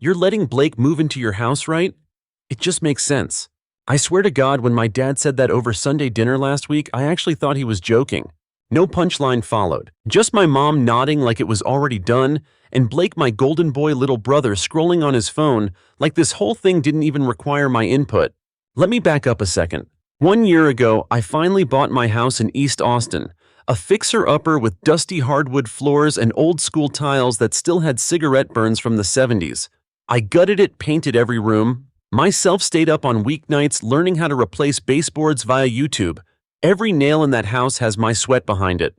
You're letting Blake move into your house, right? It just makes sense. I swear to God, when my dad said that over Sunday dinner last week, I actually thought he was joking. No punchline followed, just my mom nodding like it was already done, and Blake, my golden boy little brother, scrolling on his phone like this whole thing didn't even require my input. Let me back up a second. 1 year ago, I finally bought my house in East Austin, a fixer-upper with dusty hardwood floors and old-school tiles that still had cigarette burns from the 70s. I gutted it, painted every room. Myself stayed up on weeknights learning how to replace baseboards via YouTube. Every nail in that house has my sweat behind it.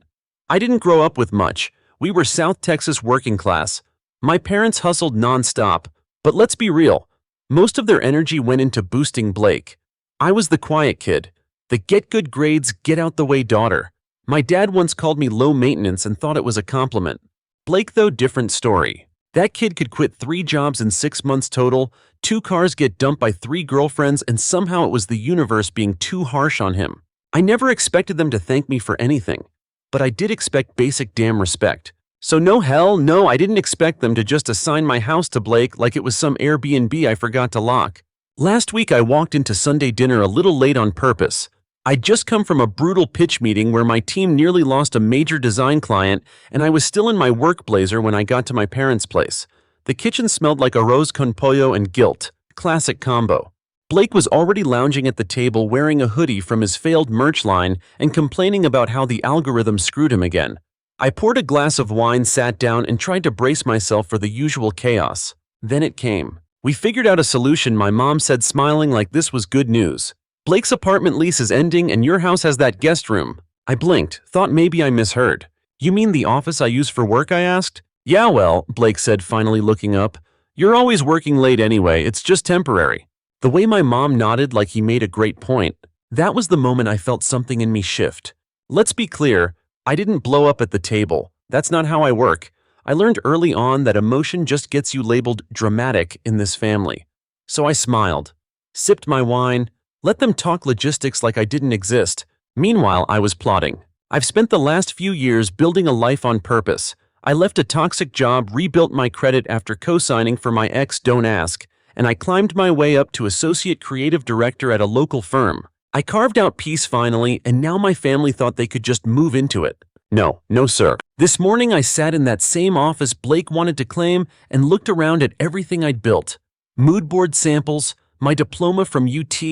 I didn't grow up with much. We were South Texas working class. My parents hustled nonstop, but let's be real. Most of their energy went into boosting Blake. I was the quiet kid, the get good grades, get out the way daughter. My dad once called me low maintenance and thought it was a compliment. Blake, though, different story. That kid could quit 3 jobs in 6 months total, 2 cars, get dumped by 3 girlfriends, and somehow it was the universe being too harsh on him. I never expected them to thank me for anything, but I did expect basic damn respect. So no, hell no, I didn't expect them to just assign my house to Blake like it was some Airbnb I forgot to lock. Last week I walked into Sunday dinner a little late on purpose. I'd just come from a brutal pitch meeting where my team nearly lost a major design client, and I was still in my work blazer when I got to my parents' place. The kitchen smelled like arroz con pollo and guilt. Classic combo. Blake was already lounging at the table wearing a hoodie from his failed merch line and complaining about how the algorithm screwed him again. I poured a glass of wine, sat down, and tried to brace myself for the usual chaos. Then it came. We figured out a solution, my mom said, smiling like this was good news. Blake's apartment lease is ending and your house has that guest room. I blinked, thought maybe I misheard. You mean the office I use for work, I asked? Yeah, well, Blake said, finally looking up. You're always working late anyway, it's just temporary. The way my mom nodded like he made a great point, that was the moment I felt something in me shift. Let's be clear, I didn't blow up at the table. That's not how I work. I learned early on that emotion just gets you labeled dramatic in this family. So I smiled, sipped my wine, let them talk logistics like I didn't exist. Meanwhile, I was plotting. I've spent the last few years building a life on purpose. I left a toxic job, rebuilt my credit after co-signing for my ex Don't Ask, and I climbed my way up to associate creative director at a local firm. I carved out peace finally, and now my family thought they could just move into it. No, sir. This morning I sat in that same office Blake wanted to claim and looked around at everything I'd built. Mood board samples, my diploma from UT,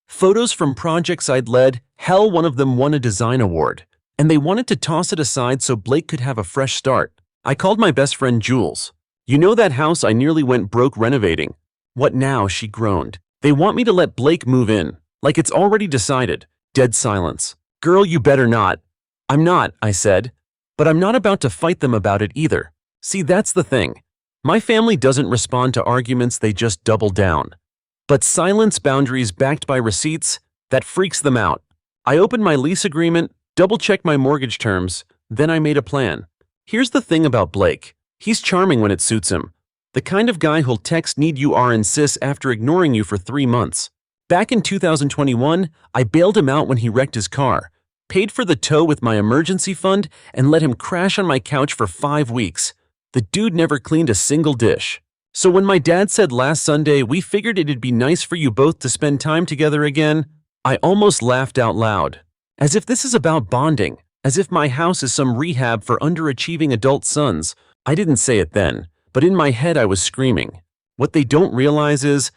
photos from projects I'd led. Hell, one of them won a design award. And they wanted to toss it aside so Blake could have a fresh start. I called my best friend Jules. You know that house I nearly went broke renovating? What now? She groaned. They want me to let Blake move in. Like it's already decided. Dead silence. Girl, you better not. I'm not, I said. But I'm not about to fight them about it either. See, that's the thing. My family doesn't respond to arguments, they just double down. But silence, boundaries backed by receipts, that freaks them out. I opened my lease agreement, double-checked my mortgage terms, then I made a plan. Here's the thing about Blake. He's charming when it suits him. The kind of guy who'll text need you are and sis after ignoring you for 3 months. Back in 2021, I bailed him out when he wrecked his car, paid for the tow with my emergency fund, and let him crash on my couch for 5 weeks. The dude never cleaned a single dish. So when my dad said last Sunday, we figured it'd be nice for you both to spend time together again, I almost laughed out loud. As if this is about bonding, as if my house is some rehab for underachieving adult sons. I didn't say it then, but in my head I was screaming. What they don't realize is,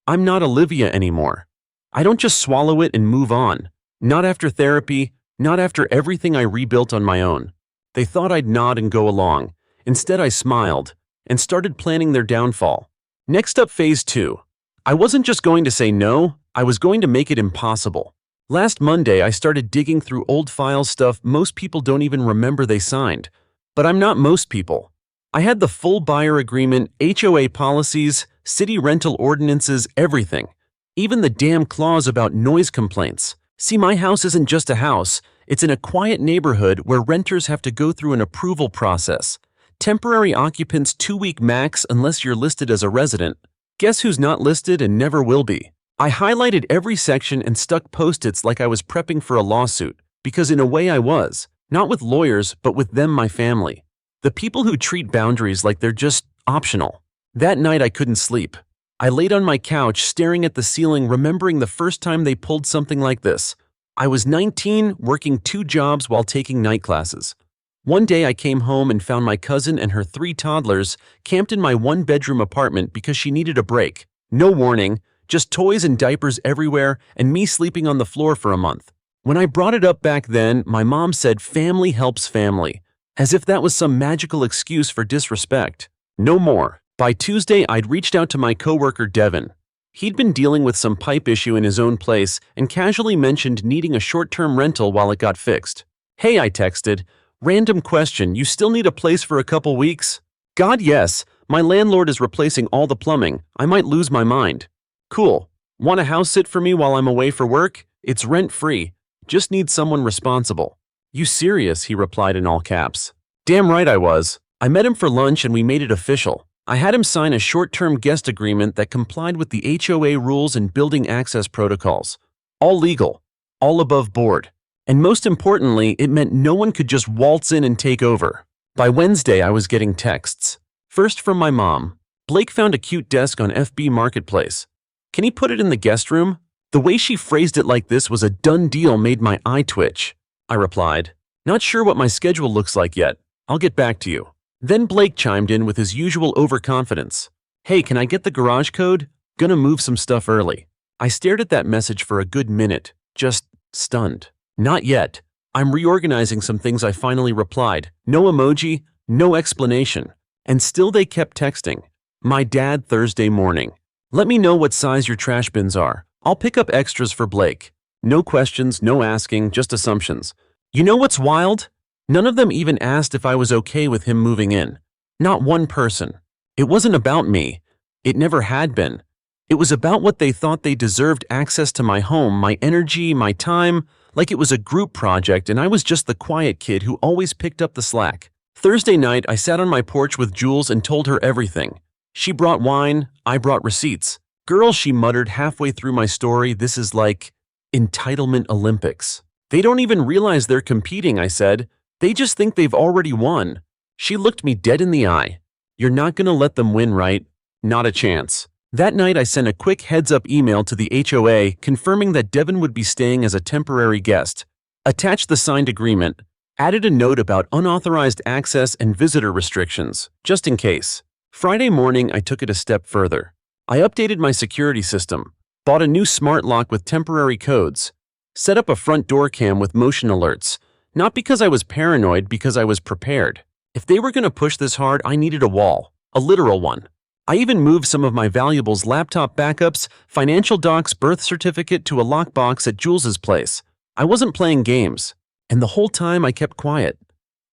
I'm not Olivia anymore. I don't just swallow it and move on. Not after therapy, not after everything I rebuilt on my own. They thought I'd nod and go along. Instead, I smiled and started planning their downfall. Next up, phase 2. I wasn't just going to say no, I was going to make it impossible. Last Monday, I started digging through old file stuff most people don't even remember they signed. But I'm not most people. I had the full buyer agreement, HOA policies, city rental ordinances, everything. Even the damn clause about noise complaints. See, my house isn't just a house. It's in a quiet neighborhood where renters have to go through an approval process. Temporary occupants 2-week max unless you're listed as a resident. Guess who's not listed and never will be? I highlighted every section and stuck post-its like I was prepping for a lawsuit, because in a way I was, not with lawyers, but with them, my family. The people who treat boundaries like they're just optional. That night I couldn't sleep. I laid on my couch staring at the ceiling, remembering the first time they pulled something like this. I was 19, working 2 jobs while taking night classes. One day I came home and found my cousin and her 3 toddlers camped in my 1-bedroom apartment because she needed a break. No warning, just toys and diapers everywhere and me sleeping on the floor for a month. When I brought it up back then, my mom said family helps family, as if that was some magical excuse for disrespect. No more. By Tuesday, I'd reached out to my coworker Devin. He'd been dealing with some pipe issue in his own place and casually mentioned needing a short-term rental while it got fixed. "Hey," I texted. "Random question, you still need a place for a couple weeks?" "God, yes. My landlord is replacing all the plumbing. I might lose my mind." "Cool. Want a house sit for me while I'm away for work? It's rent-free. Just need someone responsible." "You serious?" he replied in all caps. Damn right I was. I met him for lunch and we made it official. I had him sign a short-term guest agreement that complied with the HOA rules and building access protocols. All legal, all above board. And most importantly, it meant no one could just waltz in and take over. By Wednesday, I was getting texts. First from my mom. "Blake found a cute desk on FB Marketplace. Can he put it in the guest room?" The way she phrased it like this was a done deal made my eye twitch. I replied, "Not sure what my schedule looks like yet. I'll get back to you." Then Blake chimed in with his usual overconfidence. "Hey, can I get the garage code? Gonna move some stuff early." I stared at that message for a good minute, just stunned. "Not yet. I'm reorganizing some things," I finally replied. No emoji, no explanation. And still they kept texting. "My dad Thursday morning. Let me know what size your trash bins are. I'll pick up extras for Blake." No questions, no asking, just assumptions. You know what's wild? None of them even asked if I was okay with him moving in. Not one person. It wasn't about me. It never had been. It was about what they thought they deserved: access to my home, my energy, my time, like it was a group project and I was just the quiet kid who always picked up the slack. Thursday night, I sat on my porch with Jules and told her everything. She brought wine, I brought receipts. "Girl," she muttered halfway through my story, "this is like entitlement Olympics." "They don't even realize they're competing," I said. "They just think they've already won." She looked me dead in the eye. "You're not gonna let them win, right?" "Not a chance." That night I sent a quick heads-up email to the HOA confirming that Devin would be staying as a temporary guest. Attached the signed agreement. Added a note about unauthorized access and visitor restrictions, just in case. Friday morning I took it a step further. I updated my security system, bought a new smart lock with temporary codes, set up a front door cam with motion alerts. Not because I was paranoid, because I was prepared. If they were going to push this hard, I needed a wall, a literal one. I even moved some of my valuables, laptop backups, financial docs, birth certificate to a lockbox at Jules's place. I wasn't playing games. And the whole time I kept quiet.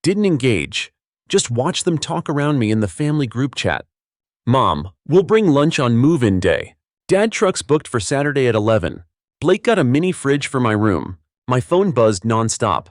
Didn't engage. Just watched them talk around me in the family group chat. "Mom, we'll bring lunch on move-in day. Dad truck's booked for Saturday at 11. Blake got a mini fridge for my room." My phone buzzed nonstop.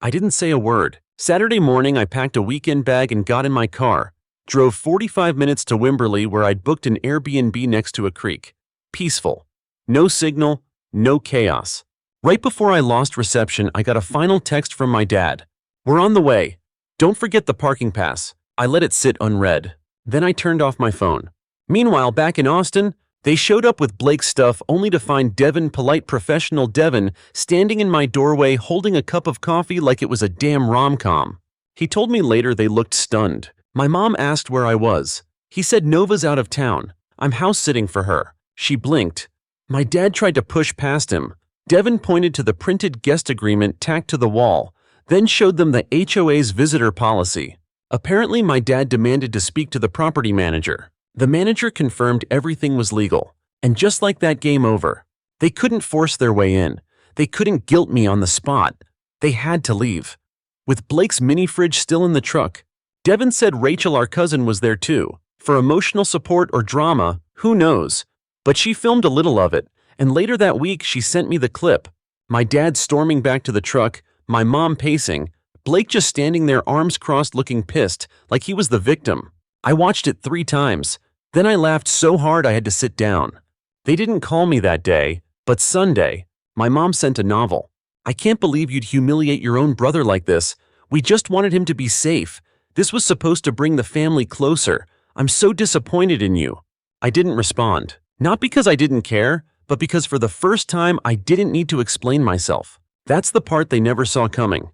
I didn't say a word. Saturday morning, I packed a weekend bag and got in my car. Drove 45 minutes to Wimberley, where I'd booked an Airbnb next to a creek. Peaceful. No signal, no chaos. Right before I lost reception, I got a final text from my dad. "We're on the way. Don't forget the parking pass." I let it sit unread. Then I turned off my phone. Meanwhile, back in Austin, they showed up with Blake's stuff only to find Devin, polite professional Devin, standing in my doorway holding a cup of coffee like it was a damn rom-com. He told me later they looked stunned. My mom asked where I was. He said Nova's out of town. I'm house-sitting for her. She blinked. My dad tried to push past him. Devin pointed to the printed guest agreement tacked to the wall, then showed them the HOA's visitor policy. Apparently, my dad demanded to speak to the property manager. The manager confirmed everything was legal. And just like that, game over. They couldn't force their way in. They couldn't guilt me on the spot. They had to leave. With Blake's mini fridge still in the truck, Devin said Rachel, our cousin, was there too. For emotional support or drama, who knows? But she filmed a little of it, and later that week she sent me the clip. My dad storming back to the truck, my mom pacing, Blake just standing there arms crossed looking pissed, like he was the victim. I watched it 3 times. Then I laughed so hard I had to sit down. They didn't call me that day, but Sunday, my mom sent a novel. "I can't believe you'd humiliate your own brother like this. We just wanted him to be safe. This was supposed to bring the family closer. I'm so disappointed in you." I didn't respond. Not because I didn't care, but because for the first time I didn't need to explain myself. That's the part they never saw coming.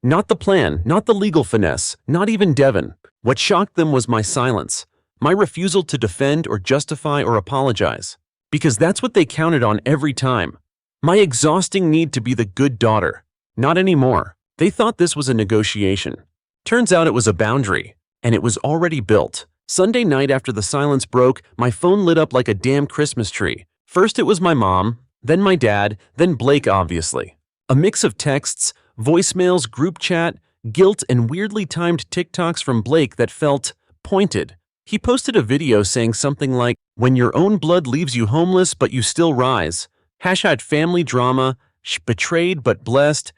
Not the plan, not the legal finesse, not even Devin. What shocked them was my silence, my refusal to defend or justify or apologize. Because that's what they counted on every time. My exhausting need to be the good daughter. Not anymore. They thought this was a negotiation. Turns out it was a boundary, and it was already built. Sunday night after the silence broke, my phone lit up like a damn Christmas tree. First it was my mom, then my dad, then Blake obviously. A mix of texts, voicemails, group chat, guilt, and weirdly timed TikToks from Blake that felt pointed. He posted a video saying something like, "When your own blood leaves you homeless but you still rise. #family drama, betrayed but blessed,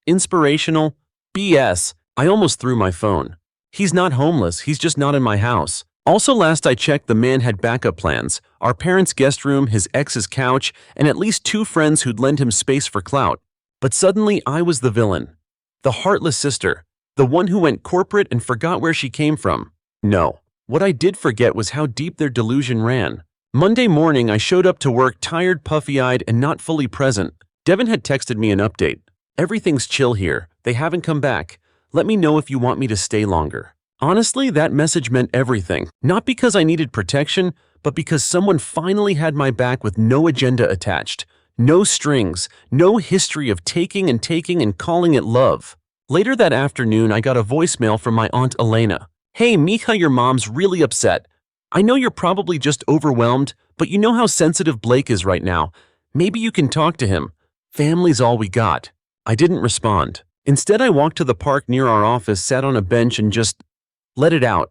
inspirational, BS. I almost threw my phone. He's not homeless, he's just not in my house. Also, last I checked, the man had backup plans, our parents' guest room, his ex's couch, and at least 2 friends who'd lend him space for clout. But suddenly I was the villain. The heartless sister. The one who went corporate and forgot where she came from. No. What I did forget was how deep their delusion ran. Monday morning, I showed up to work tired, puffy-eyed, and not fully present. Devin had texted me an update. "Everything's chill here. They haven't come back. Let me know if you want me to stay longer." Honestly, that message meant everything. Not because I needed protection, but because someone finally had my back with no agenda attached. No strings, no history of taking and calling it love. Later that afternoon, I got a voicemail from my Aunt Elena. "Hey, Mika, your mom's really upset. I know you're probably just overwhelmed, but you know how sensitive Blake is right now. Maybe you can talk to him. Family's all we got." I didn't respond. Instead, I walked to the park near our office, sat on a bench, and just let it out.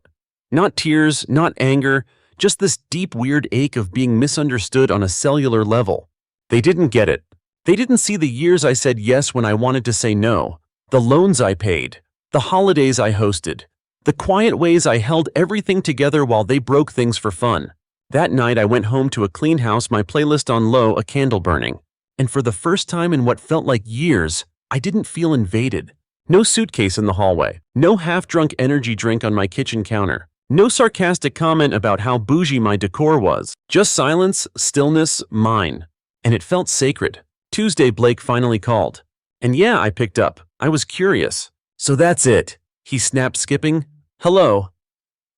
Not tears, not anger, just this deep, weird ache of being misunderstood on a cellular level. They didn't get it. They didn't see the years I said yes when I wanted to say no, the loans I paid, the holidays I hosted, the quiet ways I held everything together while they broke things for fun. That night, I went home to a clean house, my playlist on low, a candle burning. And for the first time in what felt like years, I didn't feel invaded. No suitcase in the hallway, no half-drunk energy drink on my kitchen counter, no sarcastic comment about how bougie my decor was. Just silence, stillness, mine. And it felt sacred. Tuesday, Blake finally called. And yeah, I picked up. I was curious. "So that's it," he snapped, skipping. "Hello.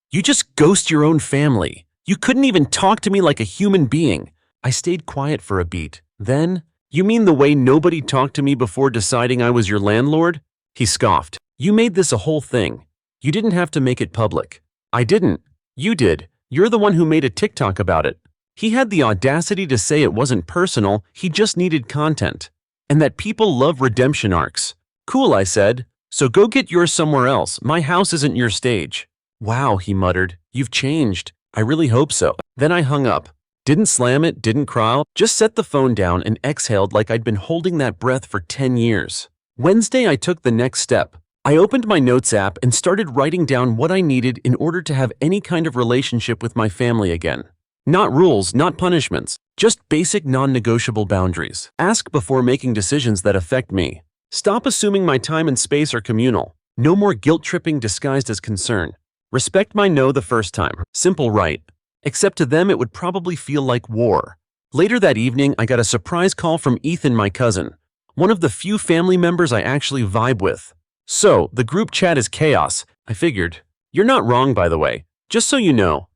You just ghost your own family. You couldn't even talk to me like a human being." I stayed quiet for a beat. Then, "You mean the way nobody talked to me before deciding I was your landlord?" He scoffed. "You made this a whole thing. You didn't have to make it public." "I didn't. You did. You're the one who made a TikTok about it." He had the audacity to say it wasn't personal, he just needed content. And that people love redemption arcs. "Cool," I said. "So go get yours somewhere else. My house isn't your stage." "Wow," he muttered. "You've changed." "I really hope so." Then I hung up. Didn't slam it, didn't cry, just set the phone down and exhaled like I'd been holding that breath for 10 years. Wednesday, I took the next step. I opened my notes app and started writing down what I needed in order to have any kind of relationship with my family again. Not rules, not punishments, just basic non-negotiable boundaries. Ask before making decisions that affect me. Stop assuming my time and space are communal. No more guilt-tripping disguised as concern. Respect my no the first time. Simple, right? Except to them, it would probably feel like war. Later that evening, I got a surprise call from Ethan, my cousin, one of the few family members I actually vibe with. "So, the group chat is chaos," I figured. "You're not wrong, by the way. Just so you know.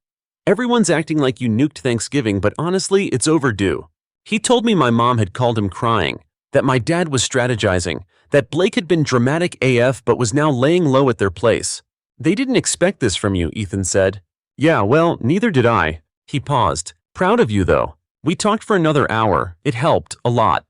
Everyone's acting like you nuked Thanksgiving, but honestly, it's overdue." He told me my mom had called him crying, that my dad was strategizing, that Blake had been dramatic AF but was now laying low at their place. "They didn't expect this from you," Ethan said. "Yeah, well, neither did I." He paused. "Proud of you, though. We talked for another hour. It helped a lot.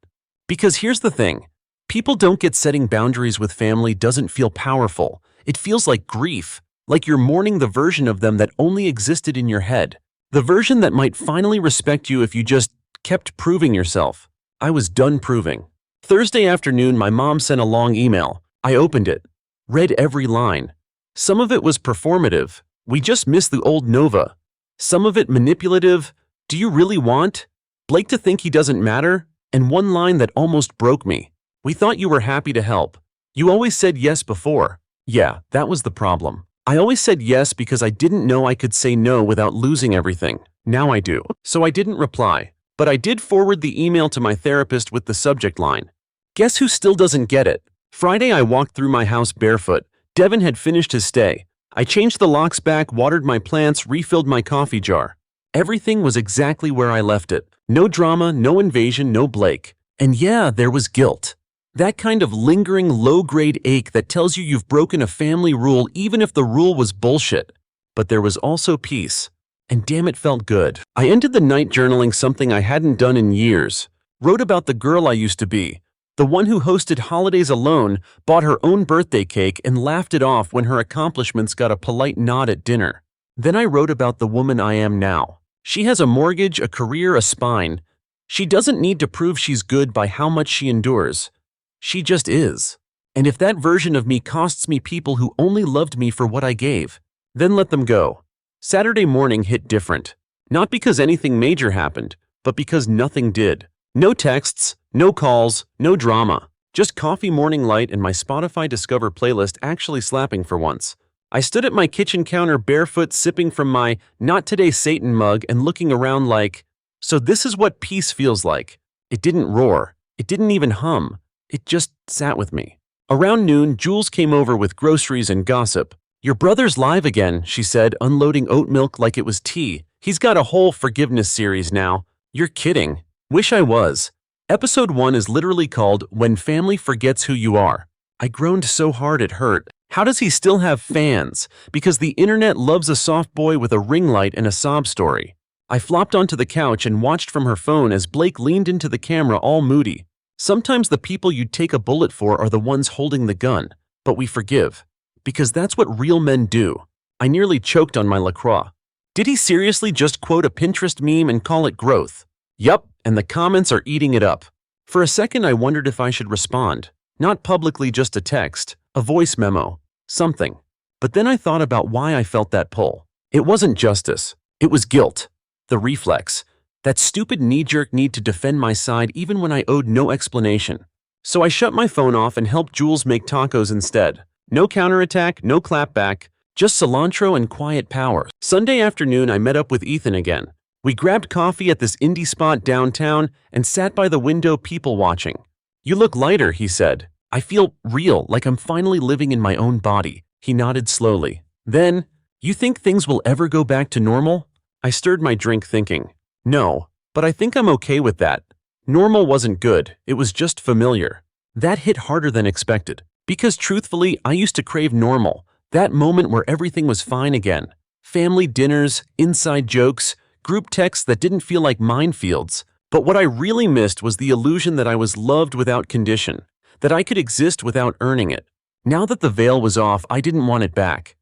Because here's the thing. People don't get setting boundaries with family doesn't feel powerful. It feels like grief, like you're mourning the version of them that only existed in your head. The version that might finally respect you if you just kept proving yourself. I was done proving. Thursday afternoon, my mom sent a long email. I opened it, read every line. Some of it was performative. "We just miss the old Nova." Some of it manipulative. "Do you really want Blake to think he doesn't matter?" And one line that almost broke me. "We thought you were happy to help. You always said yes before." Yeah, that was the problem. I always said yes because I didn't know I could say no without losing everything. Now I do. So I didn't reply. But I did forward the email to my therapist with the subject line. Guess who still doesn't get it? Friday I walked through my house barefoot. Devin had finished his stay. I changed the locks back, watered my plants, refilled my coffee jar. Everything was exactly where I left it. No drama, no invasion, no Blake. And yeah, there was guilt. That kind of lingering low-grade ache that tells you you've broken a family rule even if the rule was bullshit. But there was also peace. And damn, it felt good. I ended the night journaling something I hadn't done in years. Wrote about the girl I used to be. The one who hosted holidays alone, bought her own birthday cake, and laughed it off when her accomplishments got a polite nod at dinner. Then I wrote about the woman I am now. She has a mortgage, a career, a spine. She doesn't need to prove she's good by how much she endures. She just is. And if that version of me costs me people who only loved me for what I gave, then let them go. Saturday morning hit different. Not because anything major happened, but because nothing did. No texts, no calls, no drama. Just coffee, morning light, and my Spotify Discover playlist actually slapping for once. I stood at my kitchen counter barefoot, sipping from my Not Today Satan mug and looking around like, so this is what peace feels like. It didn't roar. It didn't even hum. It just sat with me. Around noon, Jules came over with groceries and gossip. Your brother's live again, she said, unloading oat milk like it was tea. He's got a whole forgiveness series now. You're kidding. Wish I was. Episode 1 is literally called When Family Forgets Who You Are. I groaned so hard it hurt. How does he still have fans? Because the internet loves a soft boy with a ring light and a sob story. I flopped onto the couch and watched from her phone as Blake leaned into the camera all moody. Sometimes the people you'd take a bullet for are the ones holding the gun, but we forgive. Because that's what real men do. I nearly choked on my LaCroix. Did he seriously just quote a Pinterest meme and call it growth? Yup, and the comments are eating it up. For a second I wondered if I should respond. Not publicly, just a text, a voice memo, something. But then I thought about why I felt that pull. It wasn't justice. It was guilt. The reflex. That stupid knee-jerk need to defend my side even when I owed no explanation. So I shut my phone off and helped Jules make tacos instead. No counterattack, no clapback, just cilantro and quiet power. Sunday afternoon I met up with Ethan again. We grabbed coffee at this indie spot downtown and sat by the window people watching. You look lighter, he said. I feel real, like I'm finally living in my own body. He nodded slowly. Then, you think things will ever go back to normal? I stirred my drink thinking, no, but I think I'm okay with that. Normal wasn't good, it was just familiar. That hit harder than expected. Because truthfully, I used to crave normal, that moment where everything was fine again. Family dinners, inside jokes, group texts that didn't feel like minefields. But what I really missed was the illusion that I was loved without condition, that I could exist without earning it. Now that the veil was off, I didn't want it back.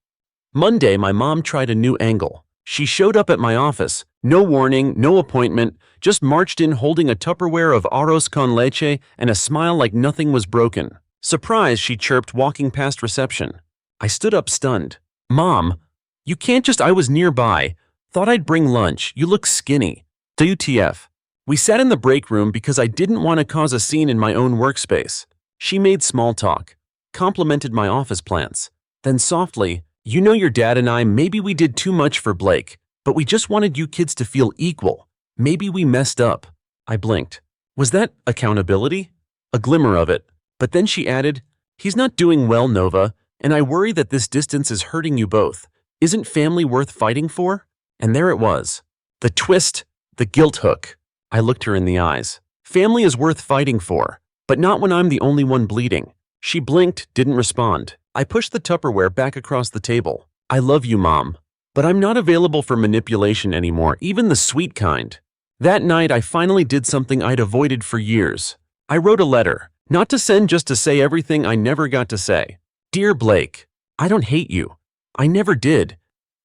Monday, my mom tried a new angle. She showed up at my office, no warning, no appointment, just marched in holding a Tupperware of arroz con leche and a smile like nothing was broken. Surprise, she chirped, walking past reception. I stood up stunned. Mom, you can't just, I was nearby. Thought I'd bring lunch. You look skinny. WTF. We sat in the break room because I didn't want to cause a scene in my own workspace. She made small talk, complimented my office plants. Then softly, you know your dad and I, maybe we did too much for Blake, but we just wanted you kids to feel equal. Maybe we messed up. I blinked. Was that accountability? A glimmer of it. But then she added, he's not doing well, Nova, and I worry that this distance is hurting you both. Isn't family worth fighting for? And there it was. The twist, the guilt hook. I looked her in the eyes. Family is worth fighting for, but not when I'm the only one bleeding. She blinked, didn't respond. I pushed the Tupperware back across the table. I love you, Mom, but I'm not available for manipulation anymore, even the sweet kind. That night, I finally did something I'd avoided for years. I wrote a letter, not to send, just to say everything I never got to say. Dear Blake, I don't hate you. I never did.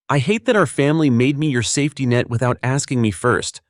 I hate that our family made me your safety net without asking me first.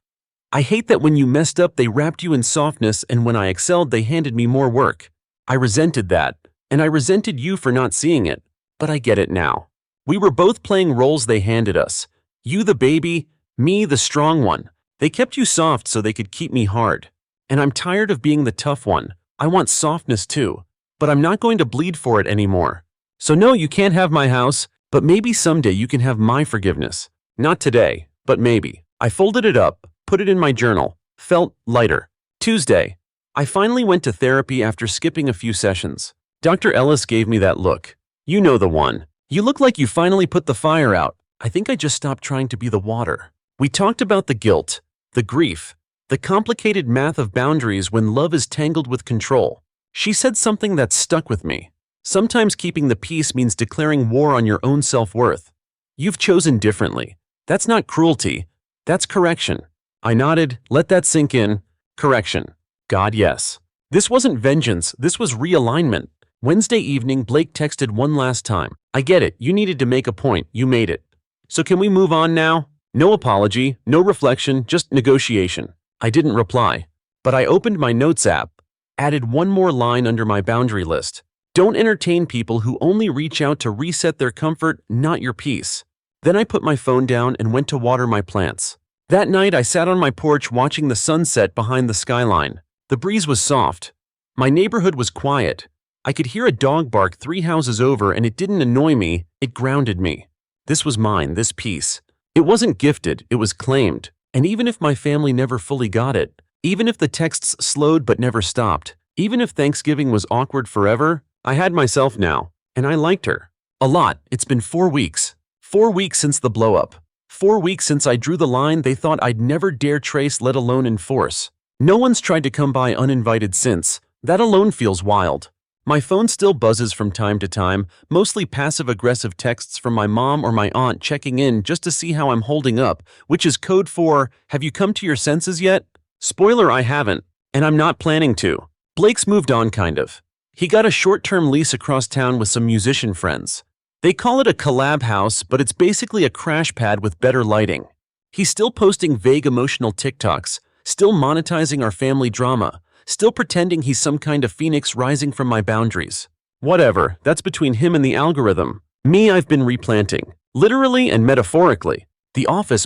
I hate that when you messed up, they wrapped you in softness, and when I excelled, they handed me more work. I resented that, and I resented you for not seeing it, but I get it now. We were both playing roles they handed us. You the baby, me the strong one. They kept you soft so they could keep me hard. And I'm tired of being the tough one. I want softness too, but I'm not going to bleed for it anymore. So no, you can't have my house, But maybe someday you can have my forgiveness. Not today, but maybe. I folded it up, put it in my journal, felt lighter. Tuesday. I finally went to therapy after skipping a few sessions. Dr. Ellis gave me that look. You know the one. You look like you finally put the fire out. I think I just stopped trying to be the water. We talked about the guilt, the grief, the complicated math of boundaries when love is tangled with control. She said something that stuck with me. Sometimes keeping the peace means declaring war on your own self-worth. You've chosen differently. That's not cruelty. That's correction. I nodded, let that sink in. Correction. God, yes. This wasn't vengeance, this was realignment. Wednesday evening, Blake texted one last time. I get it, you needed to make a point, you made it. So can we move on now? No apology, no reflection, just negotiation. I didn't reply, but I opened my notes app, added one more line under my boundary list. Don't entertain people who only reach out to reset their comfort, not your peace. Then I put my phone down and went to water my plants. That night, I sat on my porch watching the sunset behind the skyline. The breeze was soft. My neighborhood was quiet. I could hear a dog bark 3 houses over, and it didn't annoy me, it grounded me. This was mine, this peace. It wasn't gifted, it was claimed. And even if my family never fully got it, even if the texts slowed but never stopped, even if Thanksgiving was awkward forever, I had myself now, and I liked her. A lot. It's been 4 weeks. 4 weeks since the blow-up. 4 weeks since I drew the line they thought I'd never dare trace, let alone enforce. No one's tried to come by uninvited since. That alone feels wild. My phone still buzzes from time to time, mostly passive-aggressive texts from my mom or my aunt checking in just to see how I'm holding up, which is code for, have you come to your senses yet? Spoiler, I haven't, and I'm not planning to. Blake's moved on kind of. He got a short-term lease across town with some musician friends. They call it a collab house, but it's basically a crash pad with better lighting. He's still posting vague emotional TikToks, still monetizing our family drama, still pretending he's some kind of phoenix rising from my boundaries. Whatever, that's between him and the algorithm. Me, I've been replanting. Literally and metaphorically.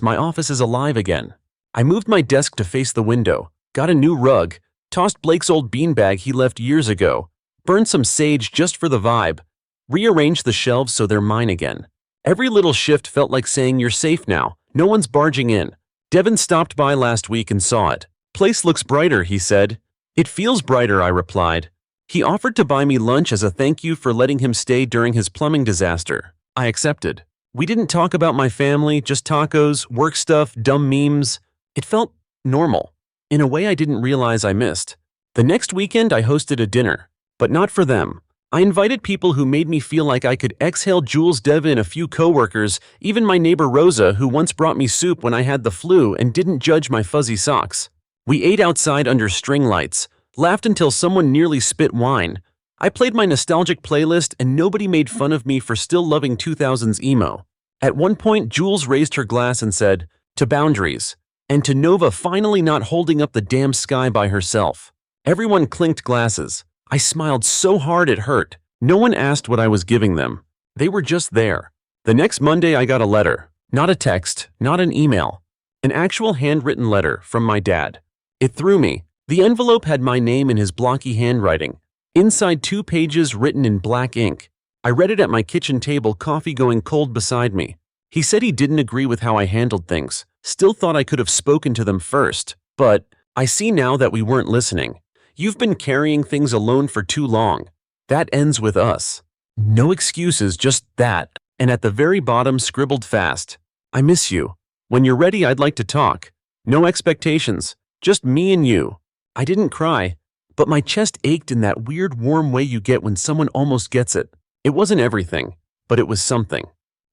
My office is alive again. I moved my desk to face the window, got a new rug, tossed Blake's old beanbag he left years ago, burned some sage just for the vibe, rearranged the shelves so they're mine again. Every little shift felt like saying you're safe now, no one's barging in. Devin stopped by last week and saw it. Place looks brighter, he said. It feels brighter, I replied. He offered to buy me lunch as a thank you for letting him stay during his plumbing disaster. I accepted. We didn't talk about my family, just tacos, work stuff, dumb memes. It felt normal, in a way I didn't realize I missed. The next weekend I hosted a dinner, but not for them. I invited people who made me feel like I could exhale. Jules, Devin, a few coworkers, even my neighbor Rosa, who once brought me soup when I had the flu and didn't judge my fuzzy socks. We ate outside under string lights, laughed until someone nearly spit wine. I played my nostalgic playlist and nobody made fun of me for still loving 2000s emo. At one point, Jules raised her glass and said, "To boundaries," and to Nova finally not holding up the damn sky by herself. Everyone clinked glasses. I smiled so hard it hurt. No one asked what I was giving them. They were just there. The next Monday I got a letter. Not a text, not an email. An actual handwritten letter from my dad. It threw me. The envelope had my name in his blocky handwriting. Inside 2 pages written in black ink. I read it at my kitchen table, coffee going cold beside me. He said he didn't agree with how I handled things. Still thought I could have spoken to them first. But I see now that we weren't listening. You've been carrying things alone for too long. That ends with us. No excuses, just that. And at the very bottom scribbled fast. I miss you. When you're ready, I'd like to talk. No expectations. Just me and you. I didn't cry, but my chest ached in that weird warm way you get when someone almost gets it. It wasn't everything, but it was something.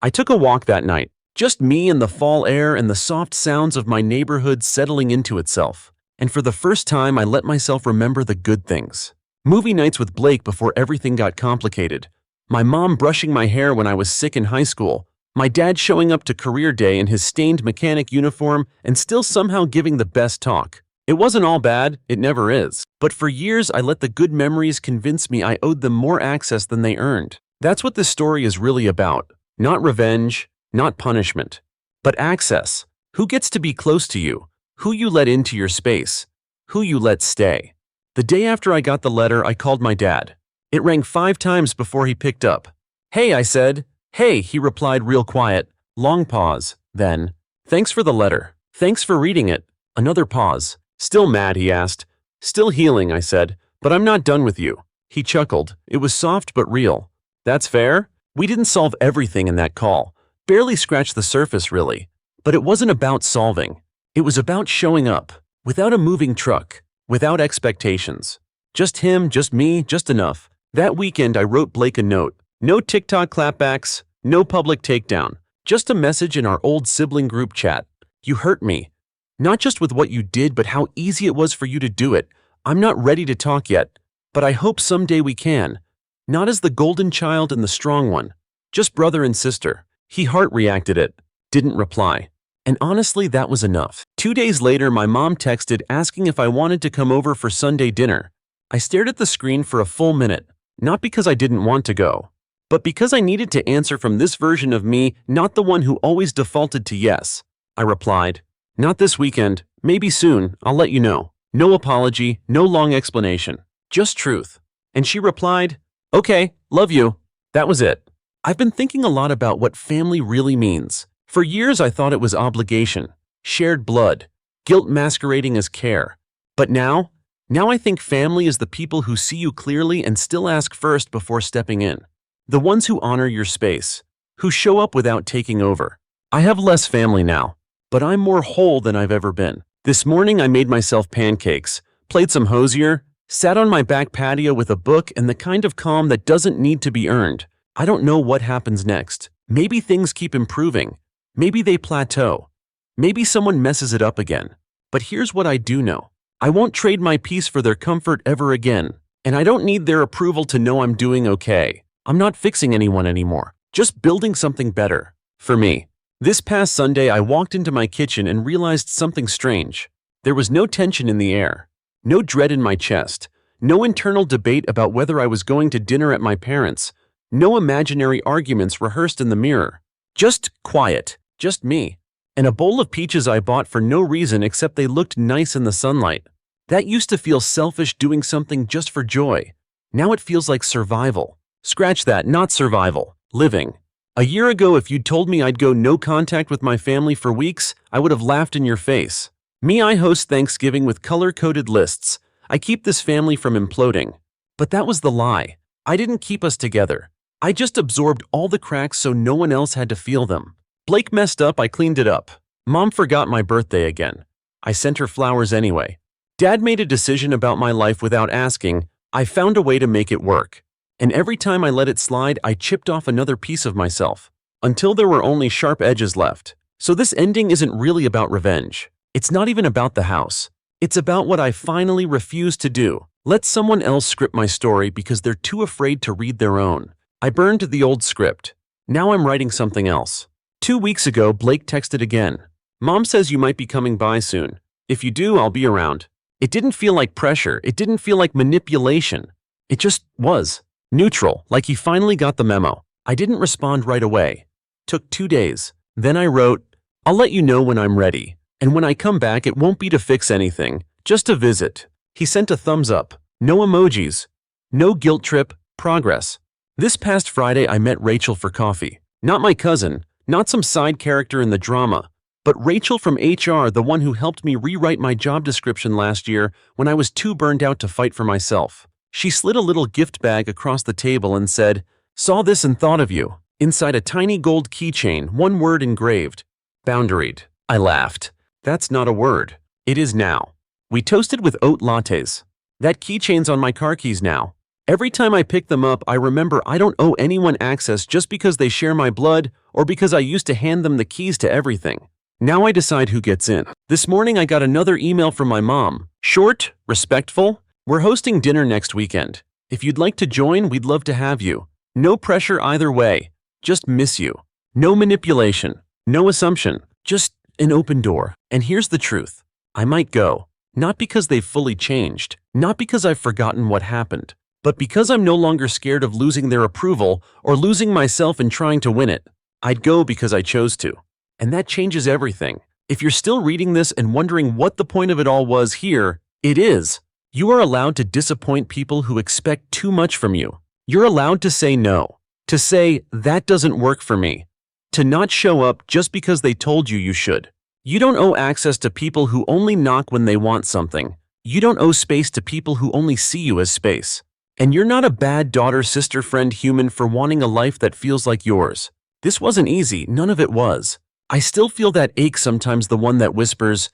I took a walk that night. Just me and the fall air and the soft sounds of my neighborhood settling into itself. And for the first time, I let myself remember the good things. Movie nights with Blake before everything got complicated. My mom brushing my hair when I was sick in high school. My dad showing up to career day in his stained mechanic uniform and still somehow giving the best talk. It wasn't all bad, it never is. But for years, I let the good memories convince me I owed them more access than they earned. That's what this story is really about. Not revenge, not punishment, but access. Who gets to be close to you? Who you let into your space? Who you let stay? The day after I got the letter, I called my dad. It rang 5 times before he picked up. "Hey," I said. "Hey," he replied real quiet. Long pause. Then, "Thanks for the letter. Thanks for reading it." Another pause. "Still mad?" he asked. "Still healing," I said. "But I'm not done with you." He chuckled. It was soft but real. "That's fair?" We didn't solve everything in that call. Barely scratched the surface, really. But it wasn't about solving. It was about showing up. Without a moving truck. Without expectations. Just him, just me, just enough. That weekend I wrote Blake a note. No TikTok clapbacks, no public takedown. Just a message in our old sibling group chat. "You hurt me. Not just with what you did, but how easy it was for you to do it. I'm not ready to talk yet, but I hope someday we can. Not as the golden child and the strong one. Just brother and sister." He heart reacted it. Didn't reply. And honestly, that was enough. 2 days later, my mom texted asking if I wanted to come over for Sunday dinner. I stared at the screen for a full minute, not because I didn't want to go, but because I needed to answer from this version of me, not the one who always defaulted to yes. I replied, "Not this weekend, maybe soon, I'll let you know." No apology, no long explanation, just truth. And she replied, "Okay, love you." That was it. I've been thinking a lot about what family really means. For years I thought it was obligation, shared blood, guilt masquerading as care. But now I think family is the people who see you clearly and still ask first before stepping in. The ones who honor your space, who show up without taking over. I have less family now, but I'm more whole than I've ever been. This morning I made myself pancakes, played some hosier, sat on my back patio with a book and the kind of calm that doesn't need to be earned. I don't know what happens next. Maybe things keep improving. Maybe they plateau. Maybe someone messes it up again. But here's what I do know. I won't trade my peace for their comfort ever again. And I don't need their approval to know I'm doing okay. I'm not fixing anyone anymore. Just building something better. For me. This past Sunday, I walked into my kitchen and realized something strange. There was no tension in the air. No dread in my chest. No internal debate about whether I was going to dinner at my parents'. No imaginary arguments rehearsed in the mirror. Just quiet. Just me. And a bowl of peaches I bought for no reason except they looked nice in the sunlight. That used to feel selfish, doing something just for joy. Now it feels like survival. Scratch that, not survival. Living. A year ago, if you'd told me I'd go no contact with my family for weeks, I would have laughed in your face. Me, I host Thanksgiving with color-coded lists. I keep this family from imploding. But that was the lie. I didn't keep us together. I just absorbed all the cracks so no one else had to feel them. Blake messed up, I cleaned it up. Mom forgot my birthday again. I sent her flowers anyway. Dad made a decision about my life without asking. I found a way to make it work. And every time I let it slide, I chipped off another piece of myself. Until there were only sharp edges left. So this ending isn't really about revenge. It's not even about the house. It's about what I finally refused to do. Let someone else script my story because they're too afraid to read their own. I burned the old script. Now I'm writing something else. 2 weeks ago, Blake texted again. "Mom says you might be coming by soon. If you do, I'll be around." It didn't feel like pressure. It didn't feel like manipulation. It just was. Neutral, like he finally got the memo. I didn't respond right away. Took 2 days. Then I wrote, "I'll let you know when I'm ready. And when I come back, it won't be to fix anything, just a visit." He sent a thumbs up. No emojis. No guilt trip. Progress. This past Friday, I met Rachel for coffee. Not my cousin, not some side character in the drama, but Rachel from HR, the one who helped me rewrite my job description last year when I was too burned out to fight for myself. She slid a little gift bag across the table and said, "Saw this and thought of you." Inside a tiny gold keychain, one word engraved. Boundaried. I laughed. That's not a word. It is now. We toasted with oat lattes. That keychain's on my car keys now. Every time I pick them up, I remember I don't owe anyone access just because they share my blood or because I used to hand them the keys to everything. Now I decide who gets in. This morning I got another email from my mom. Short, respectful. "We're hosting dinner next weekend. If you'd like to join, we'd love to have you. No pressure either way. Just miss you. No manipulation. No assumption. Just an open door." And here's the truth. I might go. Not because they've fully changed. Not because I've forgotten what happened. But because I'm no longer scared of losing their approval or losing myself in trying to win it. I'd go because I chose to. And that changes everything. If you're still reading this and wondering what the point of it all was here, it is. You are allowed to disappoint people who expect too much from you. You're allowed to say no. To say, that doesn't work for me. To not show up just because they told you you should. You don't owe access to people who only knock when they want something. You don't owe space to people who only see you as space. And you're not a bad daughter, sister, friend, human for wanting a life that feels like yours. This wasn't easy, none of it was. I still feel that ache sometimes, the one that whispers,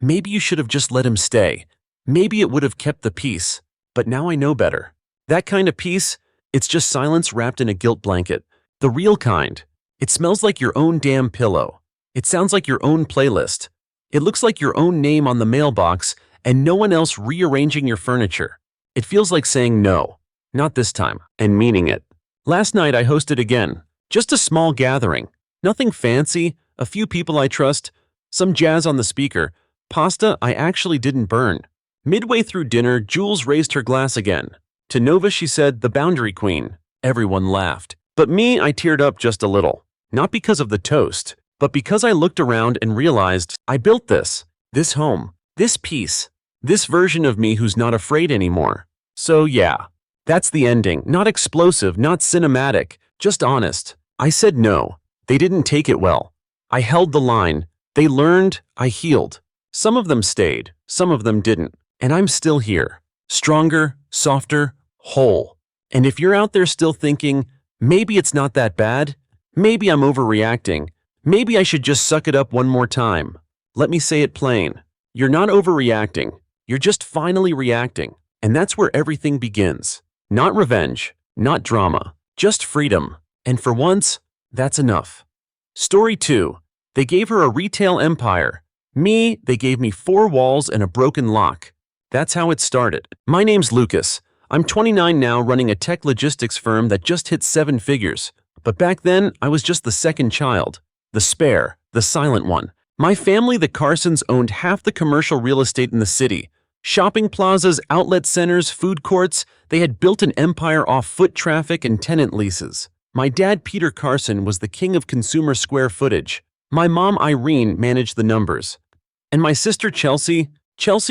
maybe you should have just let him stay. Maybe it would have kept the peace. But now I know better. That kind of peace, it's just silence wrapped in a guilt blanket. The real kind. It smells like your own damn pillow. It sounds like your own playlist. It looks like your own name on the mailbox and no one else rearranging your furniture. It feels like saying no, not this time, and meaning it. Last night I hosted again. Just a small gathering. Nothing fancy, a few people I trust, some jazz on the speaker, pasta I actually didn't burn. Midway through dinner, Jules raised her glass again. To Nova she said, the boundary queen. Everyone laughed. But me, I teared up just a little. Not because of the toast, but because I looked around and realized I built this home, this peace, this version of me who's not afraid anymore. So yeah, that's the ending. Not explosive, not cinematic, just honest. I said no. They didn't take it well. I held the line. They learned, I healed. Some of them stayed, some of them didn't. And I'm still here. Stronger, softer, whole. And if you're out there still thinking, maybe it's not that bad, maybe I'm overreacting, maybe I should just suck it up one more time, let me say it plain. You're not overreacting. You're just finally reacting. And that's where everything begins. Not revenge, not drama, just freedom. And for once, that's enough. Story 2. They gave her a retail empire. Me, they gave me 4 walls and a broken lock. That's how it started. My name's Lucas. I'm 29 now, running a tech logistics firm that just hit 7 figures. But back then, I was just the second child. The spare, the silent one. My family, the Carsons, owned half the commercial real estate in the city. Shopping plazas, outlet centers, food courts. They had built an empire off foot traffic and tenant leases. My dad, Peter Carson, was the king of consumer square footage. My mom, Irene, managed the numbers. And my sister, Chelsea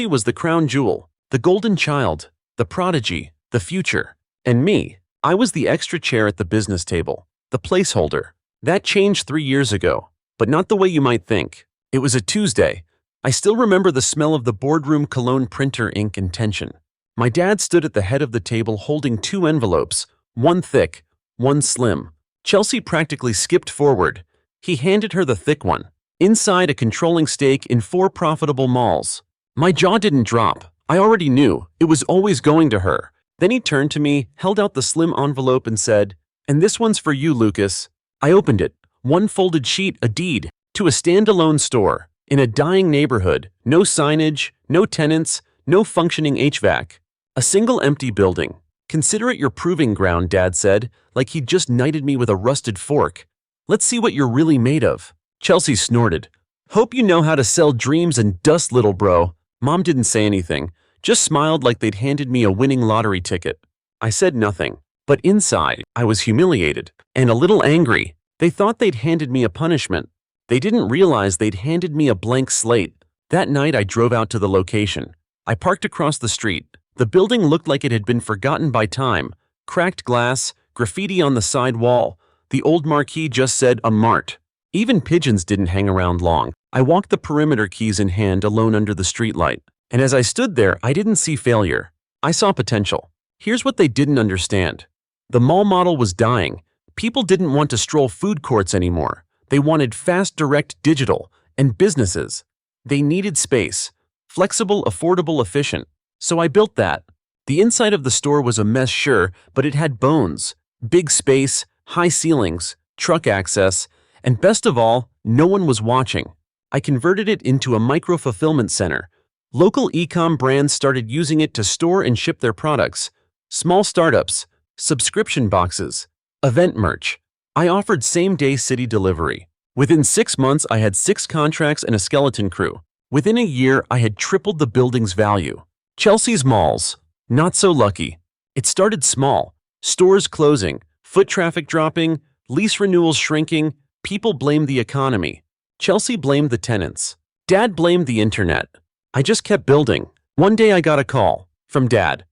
was the crown jewel, the golden child, the prodigy, the future. And me, I was the extra chair at the business table, the placeholder. That changed 3 years ago, but not the way you might think. It was a Tuesday. I still remember the smell of the boardroom cologne, printer, ink, and tension. My dad stood at the head of the table holding 2 envelopes, one thick, one slim. Chelsea practically skipped forward. He handed her the thick one. Inside, a controlling stake in 4 profitable malls. My jaw didn't drop. I already knew. It was always going to her. Then he turned to me, held out the slim envelope and said, "And this one's for you, Lucas." I opened it. One folded sheet, a deed, to a standalone store, in a dying neighborhood. No signage, no tenants, no functioning HVAC. A single empty building. "Consider it your proving ground," Dad said, like he'd just knighted me with a rusted fork. "Let's see what you're really made of." Chelsea snorted. "Hope you know how to sell dreams and dust, little bro." Mom didn't say anything, just smiled like they'd handed me a winning lottery ticket. I said nothing, but inside, I was humiliated and a little angry. They thought they'd handed me a punishment. They didn't realize they'd handed me a blank slate. That night, I drove out to the location. I parked across the street. The building looked like it had been forgotten by time. Cracked glass, graffiti on the side wall. The old marquee just said, "A Mart." Even pigeons didn't hang around long. I walked the perimeter, keys in hand, alone under the streetlight. And as I stood there, I didn't see failure. I saw potential. Here's what they didn't understand. The mall model was dying. People didn't want to stroll food courts anymore. They wanted fast, direct, digital, and businesses. They needed space. Flexible, affordable, efficient. So I built that. The inside of the store was a mess, sure, but it had bones. Big space, high ceilings, truck access, and best of all, no one was watching. I converted it into a micro-fulfillment center. Local e-com brands started using it to store and ship their products. Small startups, subscription boxes, event merch. I offered same-day city delivery. Within 6 months, I had 6 contracts and a skeleton crew. Within a year, I had tripled the building's value. Chelsea's malls. Not so lucky. It started small. Stores closing, foot traffic dropping, lease renewals shrinking. People blamed the economy. Chelsea blamed the tenants. Dad blamed the internet. I just kept building. One day I got a call from Dad.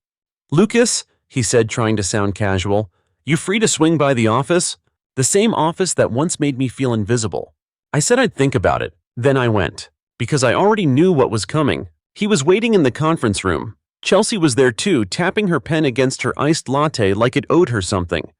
"Lucas," he said, trying to sound casual, You free to swing by the office? The same office that once made me feel invisible. I said I'd think about it. Then I went. Because I already knew what was coming. He was waiting in the conference room. Chelsea was there too, tapping her pen against her iced latte like it owed her something.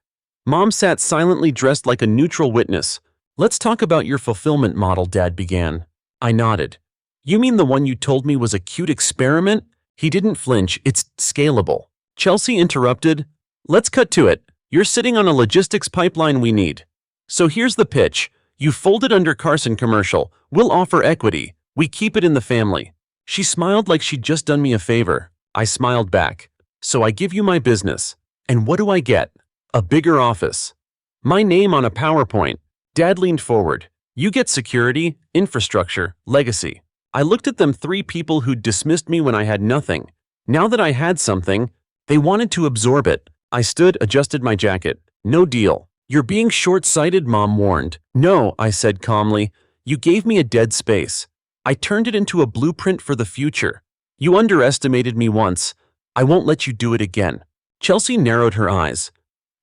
Mom sat silently dressed like a neutral witness. Let's talk about your fulfillment model, Dad began. I nodded. You mean the one you told me was a cute experiment? He didn't flinch. It's scalable. Chelsea interrupted. Let's cut to it. You're sitting on a logistics pipeline we need. So here's the pitch. You folded under Carson commercial. We'll offer equity. We keep it in the family. She smiled like she'd just done me a favor. I smiled back. So I give you my business. And what do I get? A bigger office. My name on a PowerPoint. Dad leaned forward. You get security, infrastructure, legacy. I looked at them, three people who'd dismissed me when I had nothing. Now that I had something, they wanted to absorb it. I stood, adjusted my jacket. No deal. You're being short-sighted, Mom warned. No, I said calmly. You gave me a dead space. I turned it into a blueprint for the future. You underestimated me once. I won't let you do it again. Chelsea narrowed her eyes.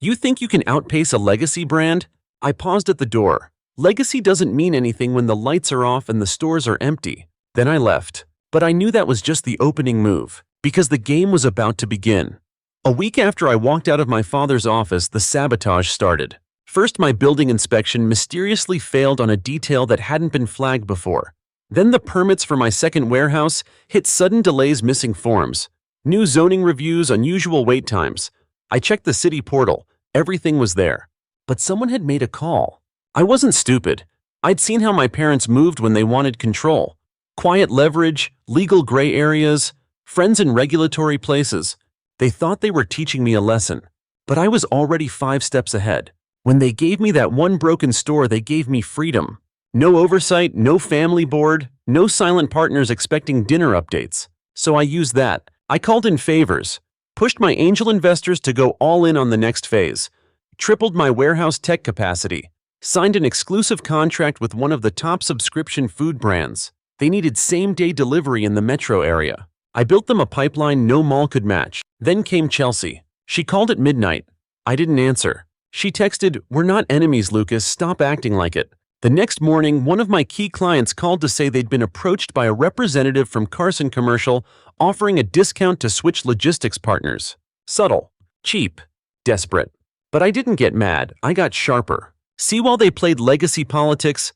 You think you can outpace a legacy brand? I paused at the door. Legacy doesn't mean anything when the lights are off and the stores are empty. Then I left. But I knew that was just the opening move, because the game was about to begin. A week after I walked out of my father's office, the sabotage started. First, my building inspection mysteriously failed on a detail that hadn't been flagged before. Then the permits for my second warehouse hit sudden delays, missing forms, new zoning reviews, unusual wait times. I checked the city portal. Everything was there. But someone had made a call. I wasn't stupid. I'd seen how my parents moved when they wanted control. Quiet leverage, legal gray areas, friends in regulatory places. They thought they were teaching me a lesson. But I was already 5 steps ahead. When they gave me that one broken store, they gave me freedom. No oversight, no family board, no silent partners expecting dinner updates. So I used that. I called in favors, pushed my angel investors to go all in on the next phase, tripled my warehouse tech capacity, signed an exclusive contract with one of the top subscription food brands. They needed same-day delivery in the metro area. I built them a pipeline no mall could match. Then came Chelsea. She called at midnight. I didn't answer. She texted, "We're not enemies, Lucas. Stop acting like it." The next morning, one of my key clients called to say they'd been approached by a representative from Carson Commercial offering a discount to switch logistics partners. Subtle, cheap, desperate. But I didn't get mad. I got sharper. See, while they played legacy politics,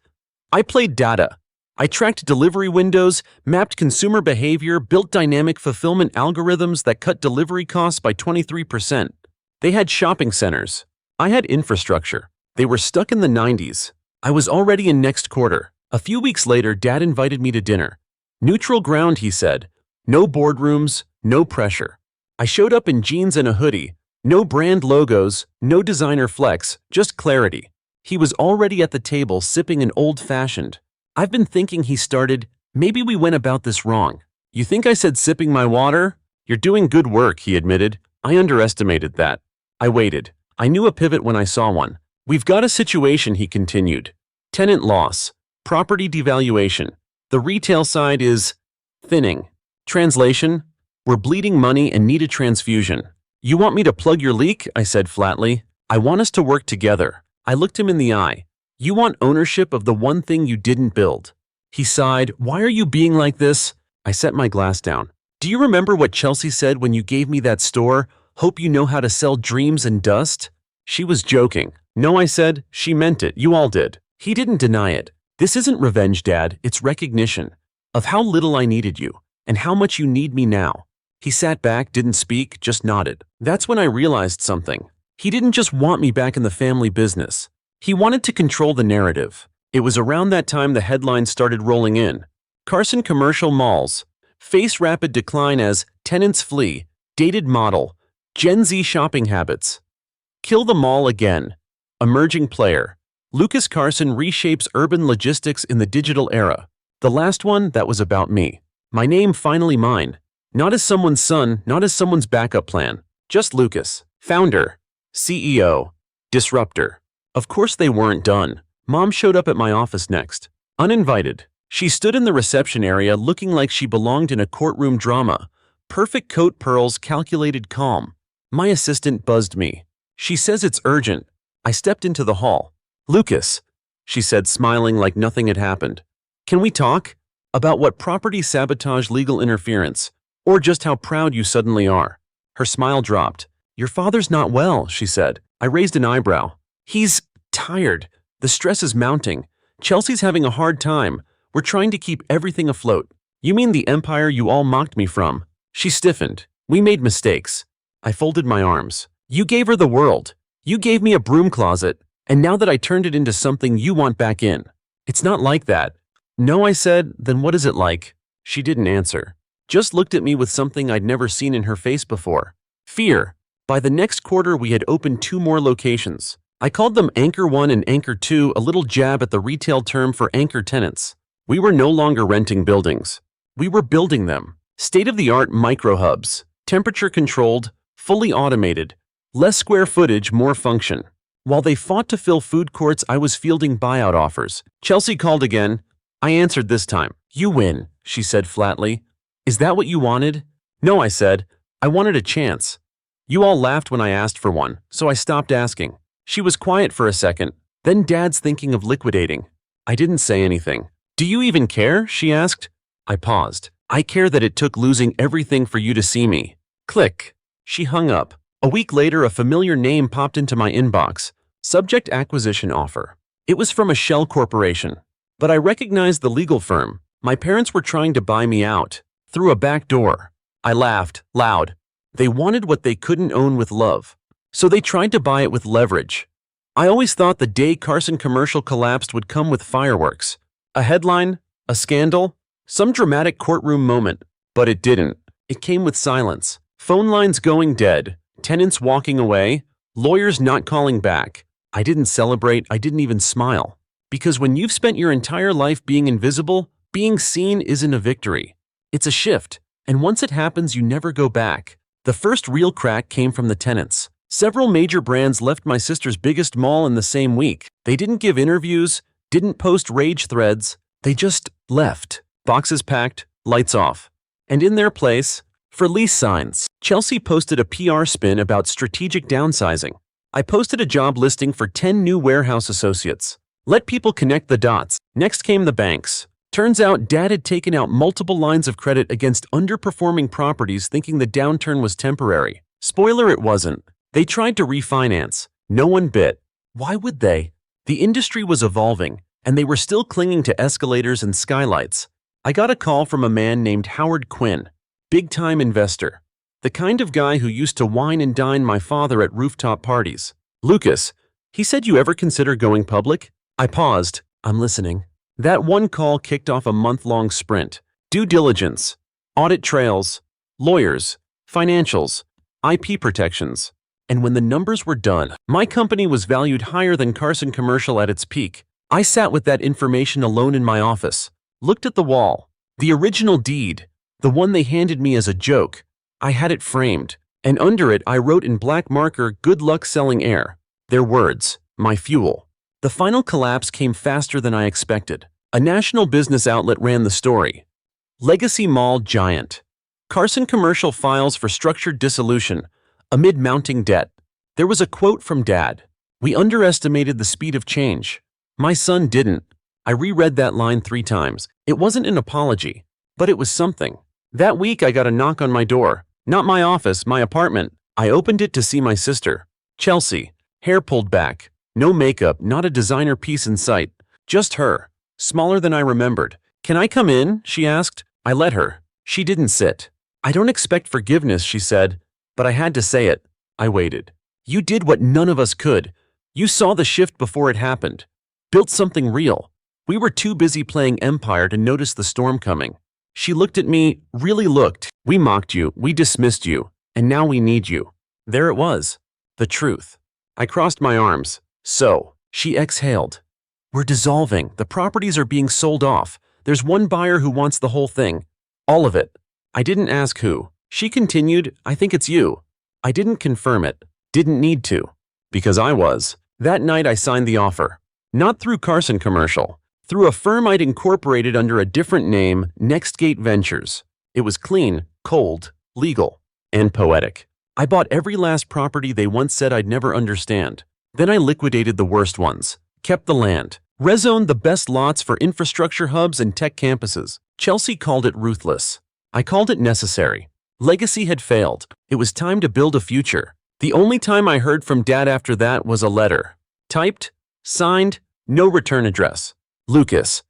I played data. I tracked delivery windows, mapped consumer behavior, built dynamic fulfillment algorithms that cut delivery costs by 23%. They had shopping centers. I had infrastructure. They were stuck in the 90s. I was already in next quarter. A few weeks later, Dad invited me to dinner. Neutral ground, he said. No boardrooms, no pressure. I showed up in jeans and a hoodie. No brand logos, no designer flex, just clarity. He was already at the table sipping an old-fashioned. I've been thinking, he started, maybe we went about this wrong. You think I said sipping my water? You're doing good work, he admitted. I underestimated that. I waited. I knew a pivot when I saw one. We've got a situation, he continued. Tenant loss, property devaluation. The retail side is thinning. Translation, we're bleeding money and need a transfusion. You want me to plug your leak? I said flatly. I want us to work together. I looked him in the eye. You want ownership of the one thing you didn't build. He sighed. Why are you being like this? I set my glass down. Do you remember what Chelsea said when you gave me that store? Hope you know how to sell dreams and dust? She was joking. No, I said. She meant it. You all did. He didn't deny it. This isn't revenge, Dad. It's recognition of how little I needed you and how much you need me now. He sat back, didn't speak, just nodded. That's when I realized something. He didn't just want me back in the family business. He wanted to control the narrative. It was around that time the headlines started rolling in. Carson Commercial Malls face rapid decline as tenants flee, dated model, Gen Z shopping habits. Kill the mall again. Emerging player. Lucas Carson reshapes urban logistics in the digital era. The last one, that was about me. My name finally mine. Not as someone's son, not as someone's backup plan. Just Lucas. Founder. CEO. Disruptor. Of course they weren't done. Mom showed up at my office next. Uninvited. She stood in the reception area looking like she belonged in a courtroom drama. Perfect coat, pearls, calculated calm. My assistant buzzed me. She says it's urgent. I stepped into the hall. Lucas, she said, smiling like nothing had happened. Can we talk? About what property sabotage, legal interference, or just how proud you suddenly are? Her smile dropped. Your father's not well, she said. I raised an eyebrow. He's tired. The stress is mounting. Chelsea's having a hard time. We're trying to keep everything afloat. You mean the empire you all mocked me from? She stiffened. We made mistakes. I folded my arms. You gave her the world. You gave me a broom closet, and now that I turned it into something you want back in. It's not like that. No, I said. Then what is it like? She didn't answer. Just looked at me with something I'd never seen in her face before. Fear. By the next quarter, we had opened 2 more locations. I called them Anchor 1 and Anchor 2, a little jab at the retail term for anchor tenants. We were no longer renting buildings. We were building them. State-of-the-art micro-hubs, temperature-controlled, fully automated, less square footage, more function. While they fought to fill food courts, I was fielding buyout offers. Chelsea called again. I answered this time. You win, she said flatly. Is that what you wanted? No, I said. I wanted a chance. You all laughed when I asked for one, so I stopped asking. She was quiet for a second. Then Dad's thinking of liquidating. I didn't say anything. Do you even care? She asked. I paused. I care that it took losing everything for you to see me. Click. She hung up. A week later, a familiar name popped into my inbox. Subject acquisition offer. It was from a shell corporation. But I recognized the legal firm. My parents were trying to buy me out. Through a back door. I laughed, loud. They wanted what they couldn't own with love. So they tried to buy it with leverage. I always thought the day Carson Commercial collapsed would come with fireworks. A headline, a scandal, some dramatic courtroom moment. But it didn't. It came with silence. Phone lines going dead, tenants walking away, lawyers not calling back. I didn't celebrate, I didn't even smile. Because when you've spent your entire life being invisible, being seen isn't a victory. It's a shift, and once it happens, you never go back. The first real crack came from the tenants. Several major brands left my sister's biggest mall in the same week. They didn't give interviews, didn't post rage threads. They just left. Boxes packed, lights off. And in their place, for lease signs, Chelsea posted a PR spin about strategic downsizing. I posted a job listing for 10 new warehouse associates. Let people connect the dots. Next came the banks. Turns out Dad had taken out multiple lines of credit against underperforming properties thinking the downturn was temporary. Spoiler, it wasn't. They tried to refinance. No one bit. Why would they? The industry was evolving, and they were still clinging to escalators and skylights. I got a call from a man named Howard Quinn, big-time investor. The kind of guy who used to wine and dine my father at rooftop parties. Lucas, he said, you ever consider going public? I paused. I'm listening. That one call kicked off a month-long sprint. Due diligence, audit trails, lawyers, financials, IP protections. And when the numbers were done, my company was valued higher than Carson Commercial at its peak. I sat with that information alone in my office, looked at the wall. The original deed, the one they handed me as a joke. I had it framed, and under it I wrote in black marker, "Good luck selling air." Their words, my fuel. The final collapse came faster than I expected. A national business outlet ran the story. Legacy mall giant. Carson Commercial files for structured dissolution amid mounting debt. There was a quote from Dad. We underestimated the speed of change. My son didn't. I reread that line 3 times. It wasn't an apology, but it was something. That week I got a knock on my door. Not my office, my apartment. I opened it to see my sister. Chelsea, hair pulled back. No makeup, not a designer piece in sight. Just her, smaller than I remembered. Can I come in? She asked. I let her. She didn't sit. I don't expect forgiveness, she said, but I had to say it. I waited. You did what none of us could. You saw the shift before it happened. Built something real. We were too busy playing Empire to notice the storm coming. She looked at me, really looked. We mocked you, we dismissed you, and now we need you. There it was. The truth. I crossed my arms. So, she exhaled. We're dissolving. The properties are being sold off. There's one buyer who wants the whole thing. All of it. I didn't ask who. She continued, I think it's you. I didn't confirm it. Didn't need to. Because I was. That night I signed the offer. Not through Carson Commercial. Through a firm I'd incorporated under a different name, Nextgate Ventures. It was clean, cold, legal, and poetic. I bought every last property they once said I'd never understand. Then I liquidated the worst ones, kept the land, rezoned the best lots for infrastructure hubs and tech campuses. Chelsea called it ruthless. I called it necessary. Legacy had failed. It was time to build a future. The only time I heard from Dad after that was a letter. Typed, signed, no return address. Lucas.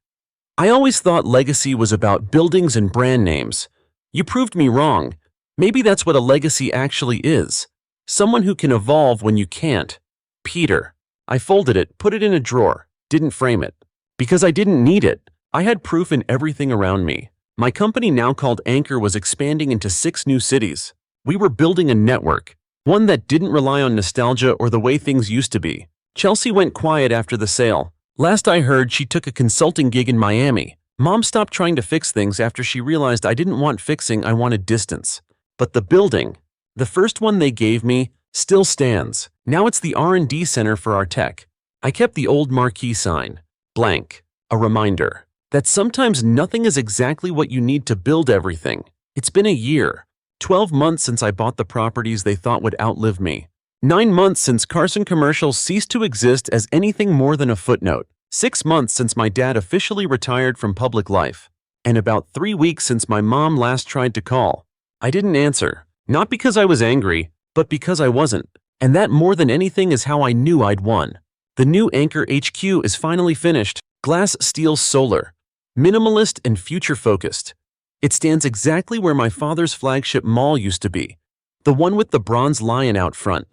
I always thought legacy was about buildings and brand names. You proved me wrong. Maybe that's what a legacy actually is. Someone who can evolve when you can't. Peter. I folded it, put it in a drawer, didn't frame it. Because I didn't need it. I had proof in everything around me. My company, now called Anchor, was expanding into 6 new cities. We were building a network, one that didn't rely on nostalgia or the way things used to be. Chelsea went quiet after the sale. Last I heard, she took a consulting gig in Miami. Mom stopped trying to fix things after she realized I didn't want fixing, I wanted distance. But the building, the first one they gave me, still stands. Now it's the R&D center for our tech. I kept the old marquee sign, blank, a reminder that sometimes nothing is exactly what you need to build everything. It's been a year, 12 months since I bought the properties they thought would outlive me. 9 months since Carson Commercial ceased to exist as anything more than a footnote. 6 months since my dad officially retired from public life. And about 3 weeks since my mom last tried to call. I didn't answer, not because I was angry, but because I wasn't. And that, more than anything, is how I knew I'd won. The new Anchor HQ is finally finished. Glass, steel, solar. Minimalist and future-focused. It stands exactly where my father's flagship mall used to be. The one with the bronze lion out front.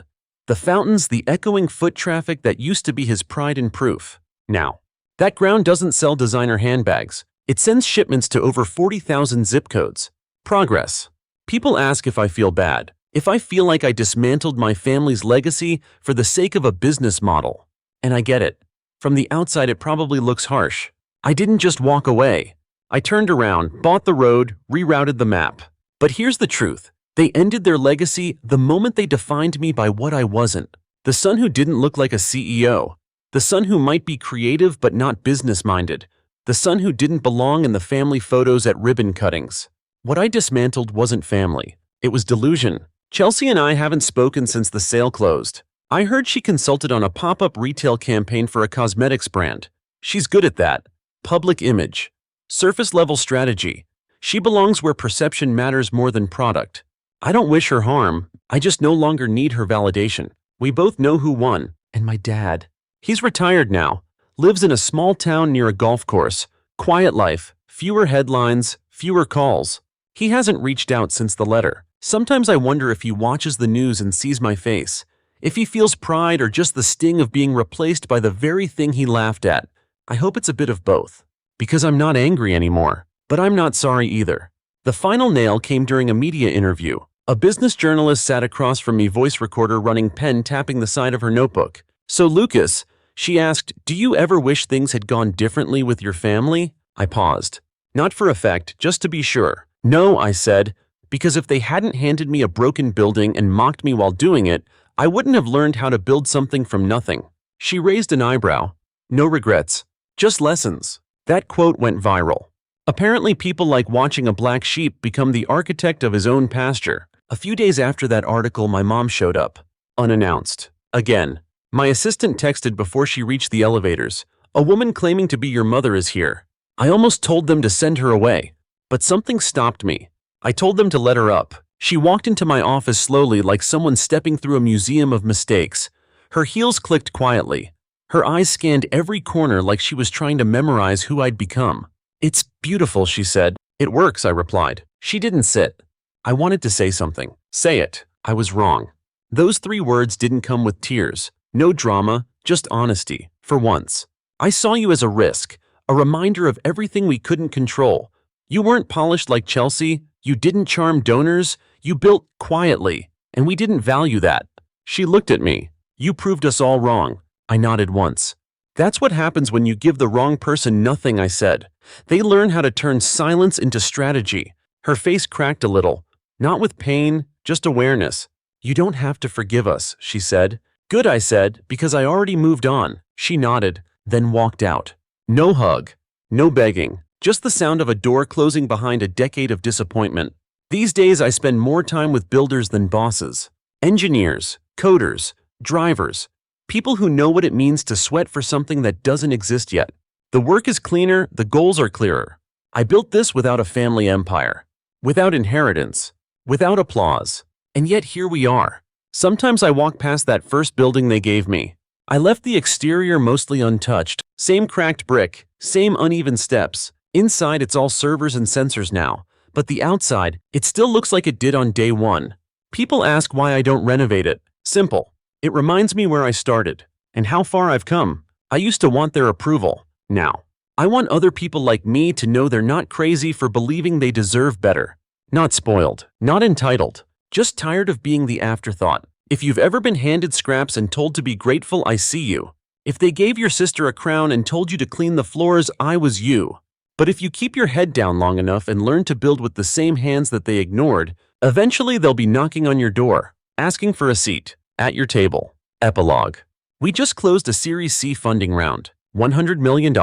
The fountains, the echoing foot traffic that used to be his pride and proof. Now, that ground doesn't sell designer handbags. It sends shipments to over 40,000 zip codes. Progress. People ask if I feel bad, if I feel like I dismantled my family's legacy for the sake of a business model. And I get it. From the outside, it probably looks harsh. I didn't just walk away. I turned around, bought the road, rerouted the map. But here's the truth. They ended their legacy the moment they defined me by what I wasn't. The son who didn't look like a CEO. The son who might be creative but not business-minded. The son who didn't belong in the family photos at ribbon cuttings. What I dismantled wasn't family. It was delusion. Chelsea and I haven't spoken since the sale closed. I heard she consulted on a pop-up retail campaign for a cosmetics brand. She's good at that. Public image. Surface-level strategy. She belongs where perception matters more than product. I don't wish her harm. I just no longer need her validation. We both know who won. And my dad. He's retired now. Lives in a small town near a golf course. Quiet life. Fewer headlines. Fewer calls. He hasn't reached out since the letter. Sometimes I wonder if he watches the news and sees my face. If he feels pride or just the sting of being replaced by the very thing he laughed at. I hope it's a bit of both. Because I'm not angry anymore. But I'm not sorry either. The final nail came during a media interview. A business journalist sat across from me, voice recorder running, pen tapping the side of her notebook. So Lucas, she asked, do you ever wish things had gone differently with your family? I paused. Not for effect, just to be sure. No, I said, because if they hadn't handed me a broken building and mocked me while doing it, I wouldn't have learned how to build something from nothing. She raised an eyebrow. No regrets. Just lessons. That quote went viral. Apparently people like watching a black sheep become the architect of his own pasture. A few days after that article, my mom showed up. Unannounced. Again. My assistant texted before she reached the elevators. A woman claiming to be your mother is here. I almost told them to send her away. But something stopped me. I told them to let her up. She walked into my office slowly, like someone stepping through a museum of mistakes. Her heels clicked quietly. Her eyes scanned every corner like she was trying to memorize who I'd become. It's beautiful, she said. It works, I replied. She didn't sit. I wanted to say something. Say it. I was wrong. Those 3 words didn't come with tears. No drama, just honesty. For once. I saw you as a risk, a reminder of everything we couldn't control. You weren't polished like Chelsea. You didn't charm donors. You built quietly, and we didn't value that. She looked at me. You proved us all wrong. I nodded once. That's what happens when you give the wrong person nothing, I said. They learn how to turn silence into strategy. Her face cracked a little. Not with pain, just awareness. You don't have to forgive us, she said. Good, I said, because I already moved on. She nodded, then walked out. No hug. No begging. Just the sound of a door closing behind a decade of disappointment. These days I spend more time with builders than bosses. Engineers, coders, drivers, people who know what it means to sweat for something that doesn't exist yet. The work is cleaner, the goals are clearer. I built this without a family empire, without inheritance, without applause. And yet here we are. Sometimes I walk past that first building they gave me. I left the exterior mostly untouched, same cracked brick, same uneven steps. Inside it's all servers and sensors now, but the outside, it still looks like it did on day one. People ask why I don't renovate it. Simple. It reminds me where I started, and how far I've come. I used to want their approval. Now, I want other people like me to know they're not crazy for believing they deserve better. Not spoiled, not entitled, just tired of being the afterthought. If you've ever been handed scraps and told to be grateful, I see you. If they gave your sister a crown and told you to clean the floors, I was you. But if you keep your head down long enough and learn to build with the same hands that they ignored, eventually they'll be knocking on your door, asking for a seat at your table. Epilogue. We just closed a Series C funding round, $100 million.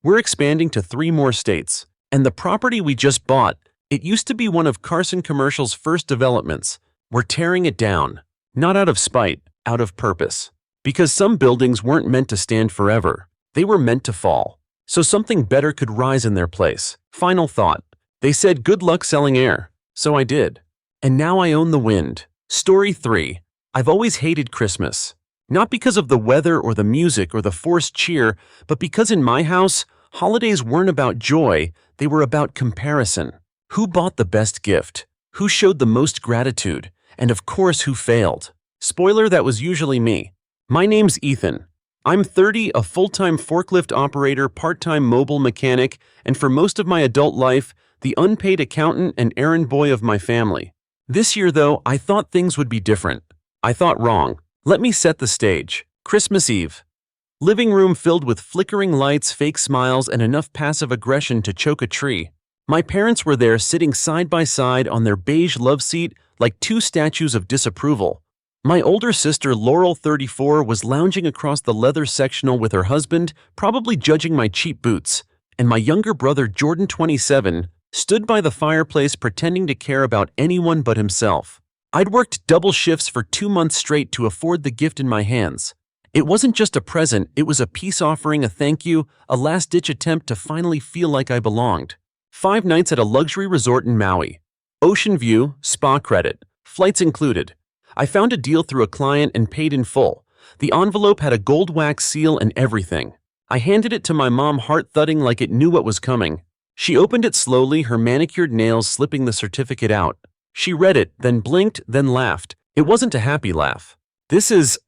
We're expanding to 3 more states. And the property we just bought, it used to be one of Carson Commercial's first developments. We're tearing it down, not out of spite, out of purpose. Because some buildings weren't meant to stand forever. They were meant to fall. So something better could rise in their place. Final thought. They said good luck selling air. So I did. And now I own the wind. Story 3. I've always hated Christmas. Not because of the weather or the music or the forced cheer, but because in my house, holidays weren't about joy, they were about comparison. Who bought the best gift? Who showed the most gratitude? And of course, who failed? Spoiler, that was usually me. My name's Ethan. I'm 30, a full-time forklift operator, part-time mobile mechanic, and for most of my adult life, the unpaid accountant and errand boy of my family. This year, though, I thought things would be different. I thought wrong. Let me set the stage. Christmas Eve. Living room filled with flickering lights, fake smiles, and enough passive aggression to choke a tree. My parents were there sitting side by side on their beige love seat like 2 statues of disapproval. My older sister, Laurel, 34, was lounging across the leather sectional with her husband, probably judging my cheap boots. And my younger brother, Jordan, 27, stood by the fireplace pretending to care about anyone but himself. I'd worked double shifts for 2 months straight to afford the gift in my hands. It wasn't just a present, it was a peace offering, a thank you, a last-ditch attempt to finally feel like I belonged. 5 nights at a luxury resort in Maui. Ocean view, spa credit, flights included. I found a deal through a client and paid in full. The envelope had a gold wax seal and everything. I handed it to my mom, heart thudding like it knew what was coming. She opened it slowly, her manicured nails slipping the certificate out. She read it, then blinked, then laughed. It wasn't a happy laugh. "This is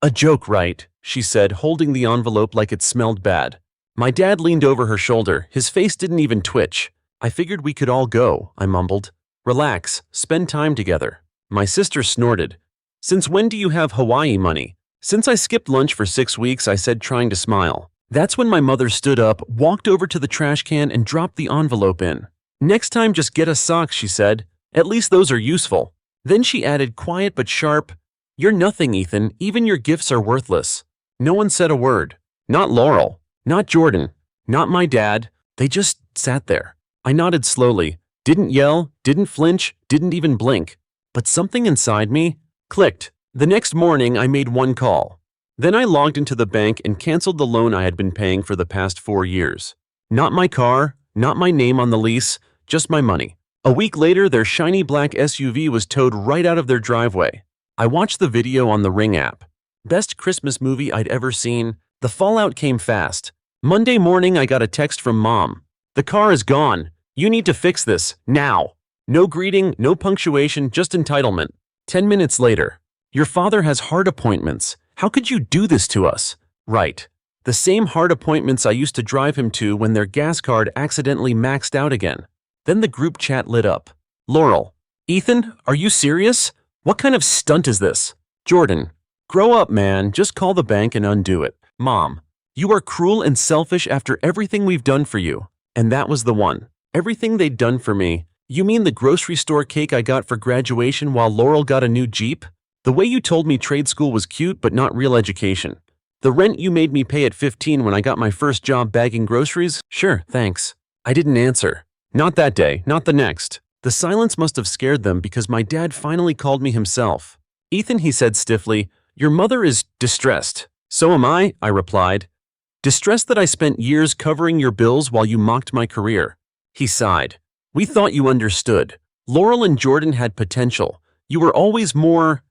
a joke, right?" she said, holding the envelope like it smelled bad. My dad leaned over her shoulder. His face didn't even twitch. "I figured we could all go," I mumbled. "Relax, spend time together." My sister snorted. "Since when do you have Hawaii money?" "Since I skipped lunch for 6 weeks," I said, trying to smile. That's when my mother stood up, walked over to the trash can, and dropped the envelope in. "Next time, just get us socks," she said. "At least those are useful." Then she added, quiet but sharp, "You're nothing, Ethan. Even your gifts are worthless." No one said a word. Not Laurel. Not Jordan. Not my dad. They just sat there. I nodded slowly. Didn't yell, didn't flinch, didn't even blink. But something inside me clicked. The next morning, I made one call. Then I logged into the bank and canceled the loan I had been paying for the past 4 years. Not my car, not my name on the lease, just my money. A week later, their shiny black SUV was towed right out of their driveway. I watched the video on the Ring app. Best Christmas movie I'd ever seen. The fallout came fast. Monday morning, I got a text from Mom. "The car is gone. You need to fix this, now." No greeting, no punctuation, just entitlement. 10 minutes later. "Your father has heart appointments. How could you do this to us?" Right. The same heart appointments I used to drive him to when their gas card accidentally maxed out again. Then the group chat lit up. Laurel. "Ethan, are you serious? What kind of stunt is this?" Jordan. "Grow up, man. Just call the bank and undo it." Mom. "You are cruel and selfish after everything we've done for you." And that was the one. Everything they'd done for me. You mean the grocery store cake I got for graduation while Laurel got a new Jeep? The way you told me trade school was cute but not real education. The rent you made me pay at 15 when I got my first job bagging groceries? Sure, thanks. I didn't answer. Not that day, not the next. The silence must have scared them because my dad finally called me himself. Ethan, he said stiffly, your mother is distressed. So am I replied. Distressed that I spent years covering your bills while you mocked my career. He sighed. We thought you understood. Laurel and Jordan had potential. You were always more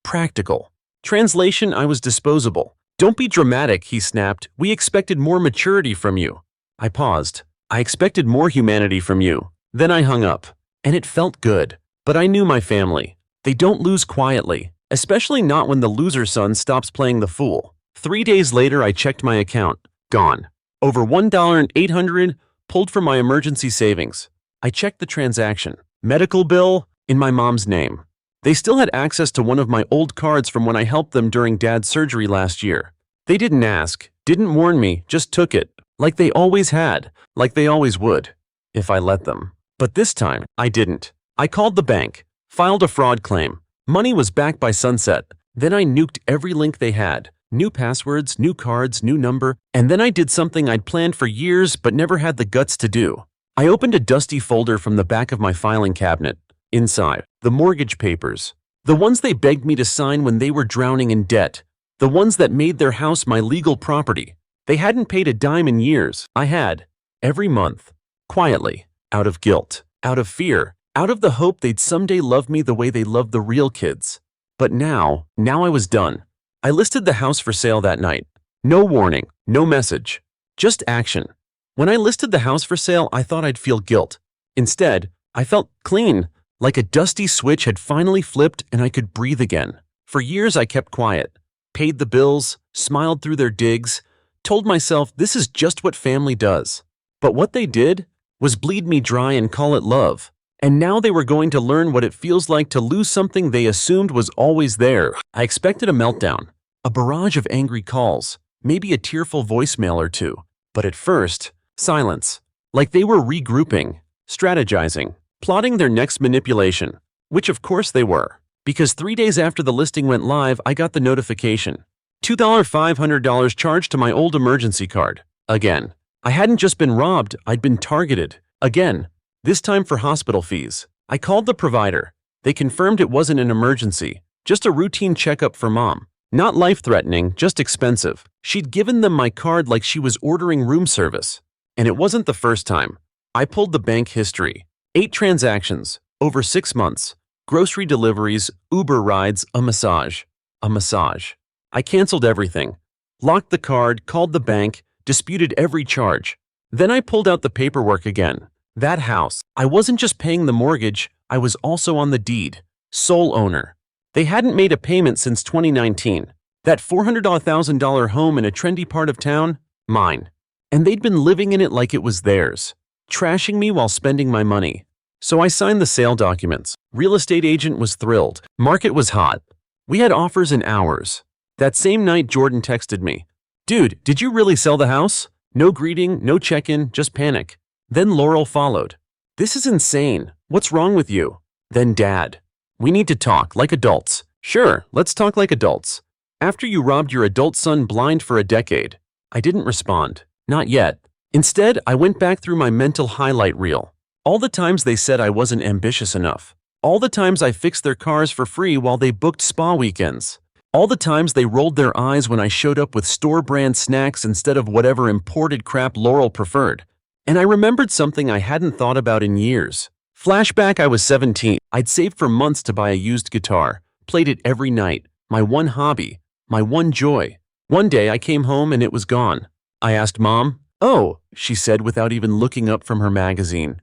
practical. Translation, I was disposable. Don't be dramatic, he snapped. We expected more maturity from you. I paused. I expected more humanity from you. Then I hung up. And it felt good. But I knew my family. They don't lose quietly, especially not when the loser son stops playing the fool. 3 days later, I checked my account. Gone. Over $1,800 pulled from my emergency savings. I checked the transaction. Medical bill in my mom's name. They still had access to one of my old cards from when I helped them during Dad's surgery last year. They didn't ask, didn't warn me, just took it. Like they always had, like they always would, if I let them. But this time, I didn't. I called the bank, filed a fraud claim. Money was back by sunset. Then I nuked every link they had. New passwords, new cards, new number, and then I did something I'd planned for years but never had the guts to do. I opened a dusty folder from the back of my filing cabinet. Inside, the mortgage papers. The ones they begged me to sign when they were drowning in debt. The ones that made their house my legal property. They hadn't paid a dime in years. I had. Every month. Quietly. Out of guilt. Out of fear. Out of the hope they'd someday love me the way they loved the real kids. But now I was done. I listed the house for sale that night. No warning, no message, just action. When I listed the house for sale, I thought I'd feel guilt. Instead, I felt clean, like a dusty switch had finally flipped and I could breathe again. For years, I kept quiet, paid the bills, smiled through their digs, told myself this is just what family does. But what they did was bleed me dry and call it love. And now they were going to learn what it feels like to lose something they assumed was always there. I expected a meltdown. A barrage of angry calls, maybe a tearful voicemail or two. But at first, silence. Like they were regrouping, strategizing, plotting their next manipulation. Which of course they were. Because 3 days after the listing went live, I got the notification. $2,500 charged to my old emergency card. Again. I hadn't just been robbed, I'd been targeted. Again. This time for hospital fees. I called the provider. They confirmed it wasn't an emergency. Just a routine checkup for Mom. Not life-threatening, just expensive. She'd given them my card like she was ordering room service. And it wasn't the first time. I pulled the bank history. 8 transactions, over 6 months. Grocery deliveries, Uber rides, a massage. A massage. I canceled everything. Locked the card, called the bank, disputed every charge. Then I pulled out the paperwork again. That house. I wasn't just paying the mortgage, I was also on the deed. Sole owner. They hadn't made a payment since 2019. That $400,000 home in a trendy part of town? Mine. And they'd been living in it like it was theirs. Trashing me while spending my money. So I signed the sale documents. Real estate agent was thrilled. Market was hot. We had offers in hours. That same night, Jordan texted me. Dude, did you really sell the house? No greeting, no check-in, just panic. Then Laurel followed. This is insane. What's wrong with you? Then Dad. We need to talk, like adults. Sure, let's talk like adults. After you robbed your adult son blind for a decade. I didn't respond. Not yet. Instead, I went back through my mental highlight reel. All the times they said I wasn't ambitious enough. All the times I fixed their cars for free while they booked spa weekends. All the times they rolled their eyes when I showed up with store-brand snacks instead of whatever imported crap Laurel preferred. And I remembered something I hadn't thought about in years. Flashback, I was 17. I'd saved for months to buy a used guitar, played it every night, my one hobby, my one joy. One day I came home and it was gone. I asked Mom. Oh, she said without even looking up from her magazine.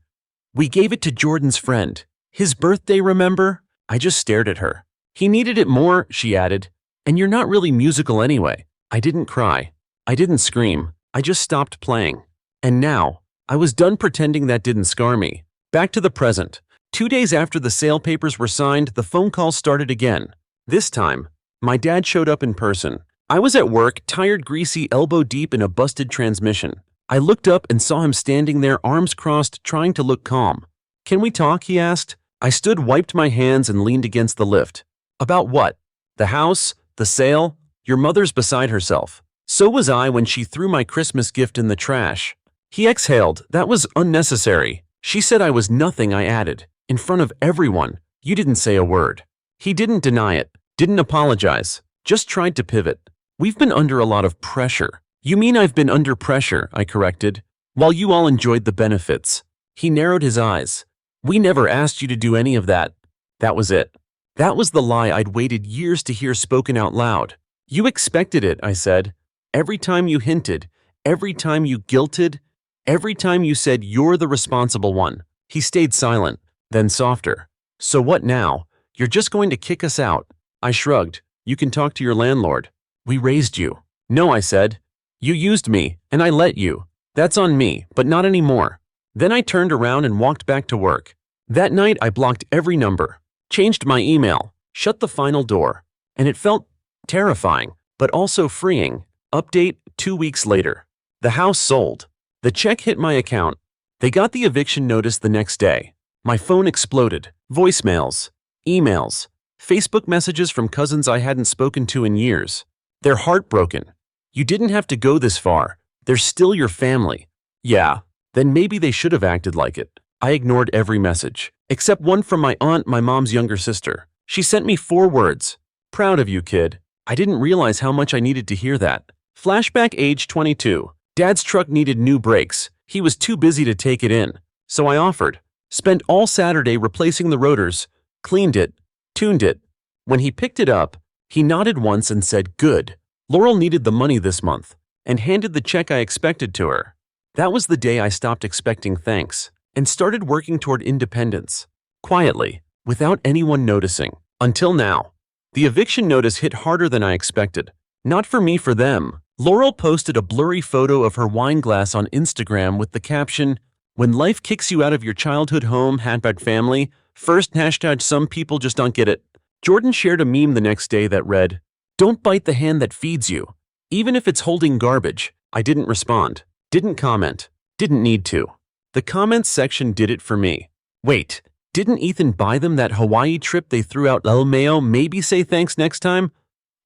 We gave it to Jordan's friend. His birthday, remember? I just stared at her. He needed it more, she added. And you're not really musical anyway. I didn't cry. I didn't scream. I just stopped playing. And now, I was done pretending that didn't scar me. Back to the present. 2 days after the sale papers were signed, the phone calls started again. This time, my dad showed up in person. I was at work, tired, greasy, elbow deep in a busted transmission. I looked up and saw him standing there, arms crossed, trying to look calm. Can we talk? He asked. I stood, wiped my hands, and leaned against the lift. About what? The house? The sale? Your mother's beside herself. So was I when she threw my Christmas gift in the trash. He exhaled. That was unnecessary. She said I was nothing, I added. In front of everyone. You didn't say a word. He didn't deny it. Didn't apologize. Just tried to pivot. We've been under a lot of pressure. You mean I've been under pressure, I corrected, while you all enjoyed the benefits. He narrowed his eyes. We never asked you to do any of that. That was it. That was the lie I'd waited years to hear spoken out loud. You expected it, I said. Every time you hinted, every time you guilted, every time you said you're the responsible one. He stayed silent, then softer. So what now? You're just going to kick us out? I shrugged. You can talk to your landlord. We raised you. No, I said. You used me, and I let you. That's on me, but not anymore. Then I turned around and walked back to work. That night I blocked every number, changed my email, shut the final door, and it felt terrifying, but also freeing. Update 2 weeks later. The house sold. The check hit my account. They got the eviction notice the next day. My phone exploded. Voicemails, emails, Facebook messages from cousins I hadn't spoken to in years. They're heartbroken. You didn't have to go this far. They're still your family. Yeah, then maybe they should have acted like it. I ignored every message, except one from my aunt, my mom's younger sister. She sent me 4 words. Proud of you, kid. I didn't realize how much I needed to hear that. Flashback age 22. Dad's truck needed new brakes. He was too busy to take it in. So I offered. Spent all Saturday replacing the rotors, cleaned it, tuned it. When he picked it up, he nodded once and said, good. Laurel needed the money this month, and handed the check I expected to her. That was the day I stopped expecting thanks and started working toward independence, quietly, without anyone noticing. Until now. The eviction notice hit harder than I expected. Not for me, for them. Laurel posted a blurry photo of her wine glass on Instagram with the caption, when life kicks you out of your childhood home, # family, first # some people just don't get it. Jordan shared a meme the next day that read, don't bite the hand that feeds you, even if it's holding garbage. I didn't respond, didn't comment, didn't need to. The comments section did it for me. Wait, didn't Ethan buy them that Hawaii trip they threw out LMAO? Maybe say thanks next time?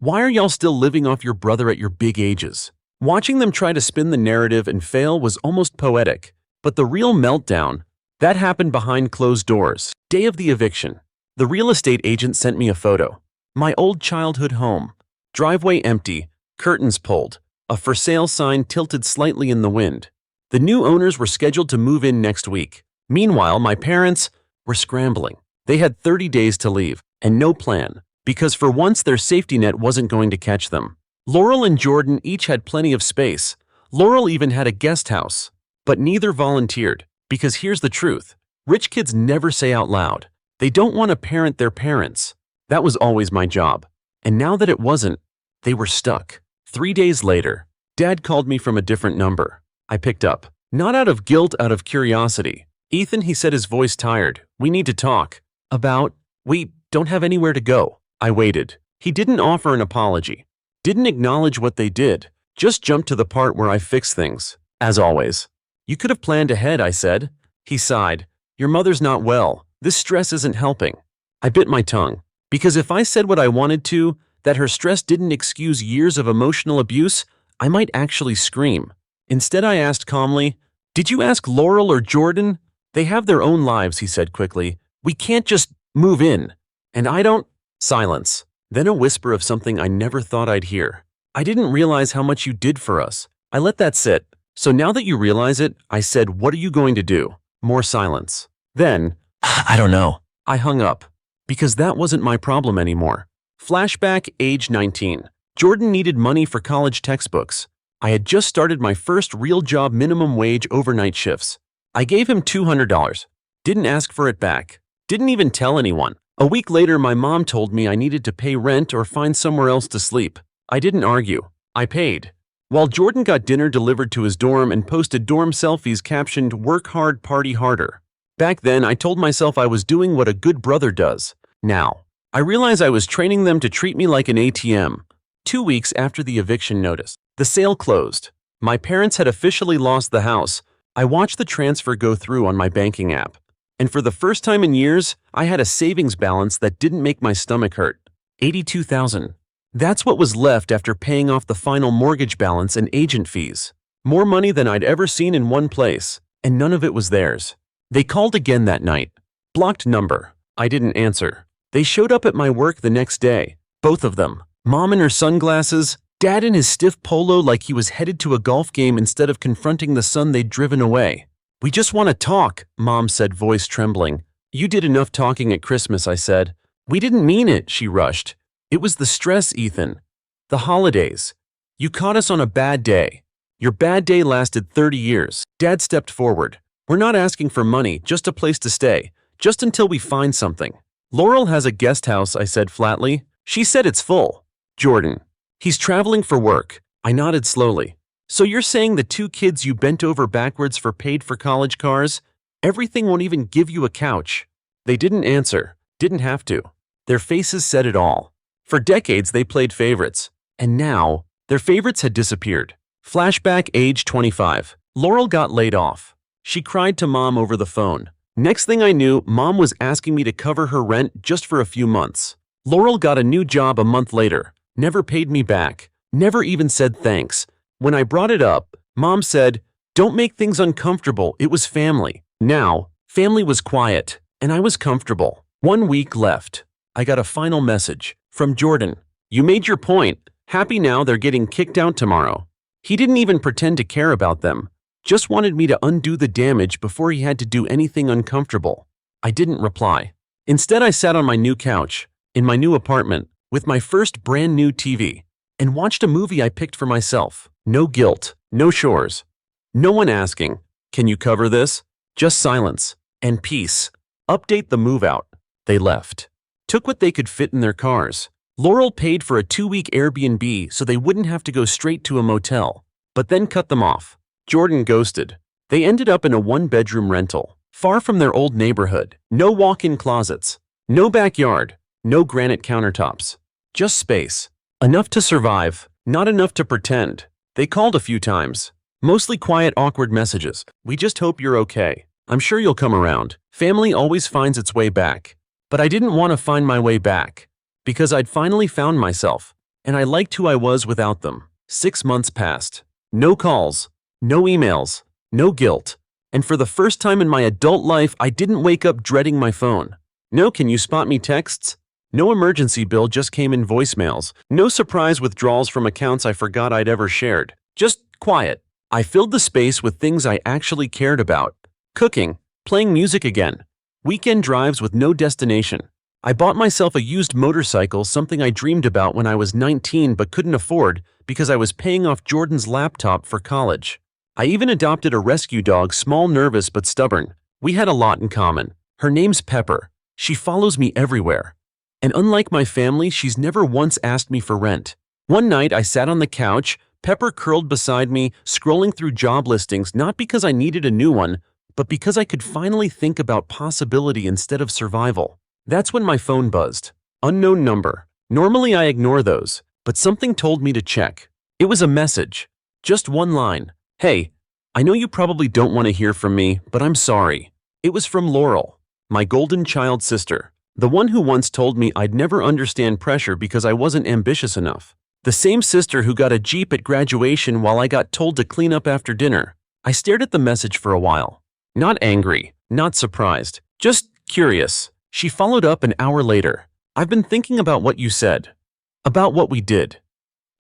Why are y'all still living off your brother at your big ages? Watching them try to spin the narrative and fail was almost poetic. But the real meltdown, that happened behind closed doors. Day of the eviction. The real estate agent sent me a photo. My old childhood home. Driveway empty, curtains pulled, a for sale sign tilted slightly in the wind. The new owners were scheduled to move in next week. Meanwhile, my parents were scrambling. They had 30 days to leave, and no plan, because for once their safety net wasn't going to catch them. Laurel and Jordan each had plenty of space. Laurel even had a guest house. But neither volunteered, because here's the truth. Rich kids never say out loud. They don't want to parent their parents. That was always my job. And now that it wasn't, they were stuck. 3 days later, Dad called me from a different number. I picked up. Not out of guilt, out of curiosity. Ethan, he said, his voice tired. We need to talk. About? We don't have anywhere to go. I waited. He didn't offer an apology. Didn't acknowledge what they did. Just jumped to the part where I fix things. As always. You could have planned ahead, I said. He sighed. Your mother's not well. This stress isn't helping. I bit my tongue. Because if I said what I wanted to, that her stress didn't excuse years of emotional abuse, I might actually scream. Instead, I asked calmly, did you ask Laurel or Jordan? They have their own lives, he said quickly. We can't just move in. And I don't. Silence. Then a whisper of something I never thought I'd hear. I didn't realize how much you did for us. I let that sit. So now that you realize it, I said, what are you going to do? More silence. Then, I don't know. I hung up. Because that wasn't my problem anymore. Flashback, age 19. Jordan needed money for college textbooks. I had just started my first real job, minimum wage overnight shifts. I gave him $200. Didn't ask for it back. Didn't even tell anyone. A week later, my mom told me I needed to pay rent or find somewhere else to sleep. I didn't argue. I paid. While Jordan got dinner delivered to his dorm and posted dorm selfies captioned, work hard, party harder. Back then, I told myself I was doing what a good brother does. Now, I realize I was training them to treat me like an ATM. 2 weeks after the eviction notice, the sale closed. My parents had officially lost the house. I watched the transfer go through on my banking app. And for the first time in years, I had a savings balance that didn't make my stomach hurt. $82,000. That's what was left after paying off the final mortgage balance and agent fees. More money than I'd ever seen in one place, and none of it was theirs. They called again that night. Blocked number. I didn't answer. They showed up at my work the next day, Both of them. Mom in her sunglasses, Dad in his stiff polo like he was headed to a golf game instead of confronting the son they'd driven away. "We just want to talk," Mom said, voice trembling. "You did enough talking at Christmas," I said. "We didn't mean it," she rushed. "It was the stress, Ethan. The holidays. You caught us on a bad day. Your bad day lasted 30 years. Dad stepped forward. "We're not asking for money, just a place to stay. Just until we find something." "Laurel has a guest house," I said flatly. "She said it's full." "Jordan. He's traveling for work." I nodded slowly. "So you're saying the two kids you bent over backwards for paid for college cars? Everything won't even give you a couch." They didn't answer. Didn't have to. Their faces said it all. For decades they played favorites. And now, their favorites had disappeared. Flashback, age 25. Laurel got laid off. She cried to Mom over the phone. Next thing I knew, Mom was asking me to cover her rent just for a few months. Laurel got a new job a month later. Never paid me back. Never even said thanks. When I brought it up, Mom said, "Don't make things uncomfortable, it was family." Now, family was quiet, and I was comfortable. 1 week left. I got a final message from Jordan. "You made your point. Happy now they're getting kicked out tomorrow." He didn't even pretend to care about them. Just wanted me to undo the damage before he had to do anything uncomfortable. I didn't reply. Instead, I sat on my new couch, in my new apartment, with my first brand new TV, and watched a movie I picked for myself. No guilt, no chores. No one asking, "Can you cover this?" Just silence and peace. Update the move out. They left. Took what they could fit in their cars. Laurel paid for a 2-week Airbnb so they wouldn't have to go straight to a motel, but then cut them off. Jordan ghosted. They ended up in a 1-bedroom rental, far from their old neighborhood. No walk-in closets, no backyard, no granite countertops. Just space. Enough to survive, not enough to pretend. They called a few times. Mostly quiet, awkward messages. "We just hope you're okay. I'm sure you'll come around." Family always finds its way back. But I didn't want to find my way back, because I'd finally found myself, and I liked who I was without them. 6 months passed. No calls, no emails, no guilt. And for the first time in my adult life, I didn't wake up dreading my phone. No "can you spot me" texts. No emergency bill just came in voicemails. No surprise withdrawals from accounts I forgot I'd ever shared. Just quiet. I filled the space with things I actually cared about. Cooking, playing music again. Weekend drives with no destination. I bought myself a used motorcycle, something I dreamed about when I was 19 but couldn't afford because I was paying off Jordan's laptop for college. I even adopted a rescue dog, small, nervous, but stubborn. We had a lot in common. Her name's Pepper. She follows me everywhere. And unlike my family, she's never once asked me for rent. One night I sat on the couch, Pepper curled beside me, scrolling through job listings, not because I needed a new one, but because I could finally think about possibility instead of survival. That's when my phone buzzed. Unknown number. Normally I ignore those, but something told me to check. It was a message. Just one line. "Hey, I know you probably don't want to hear from me, but I'm sorry." It was from Laurel, my golden child sister, the one who once told me I'd never understand pressure because I wasn't ambitious enough. The same sister who got a Jeep at graduation while I got told to clean up after dinner. I stared at the message for a while. Not angry, not surprised, just curious. She followed up an hour later. "I've been thinking about what you said, about what we did.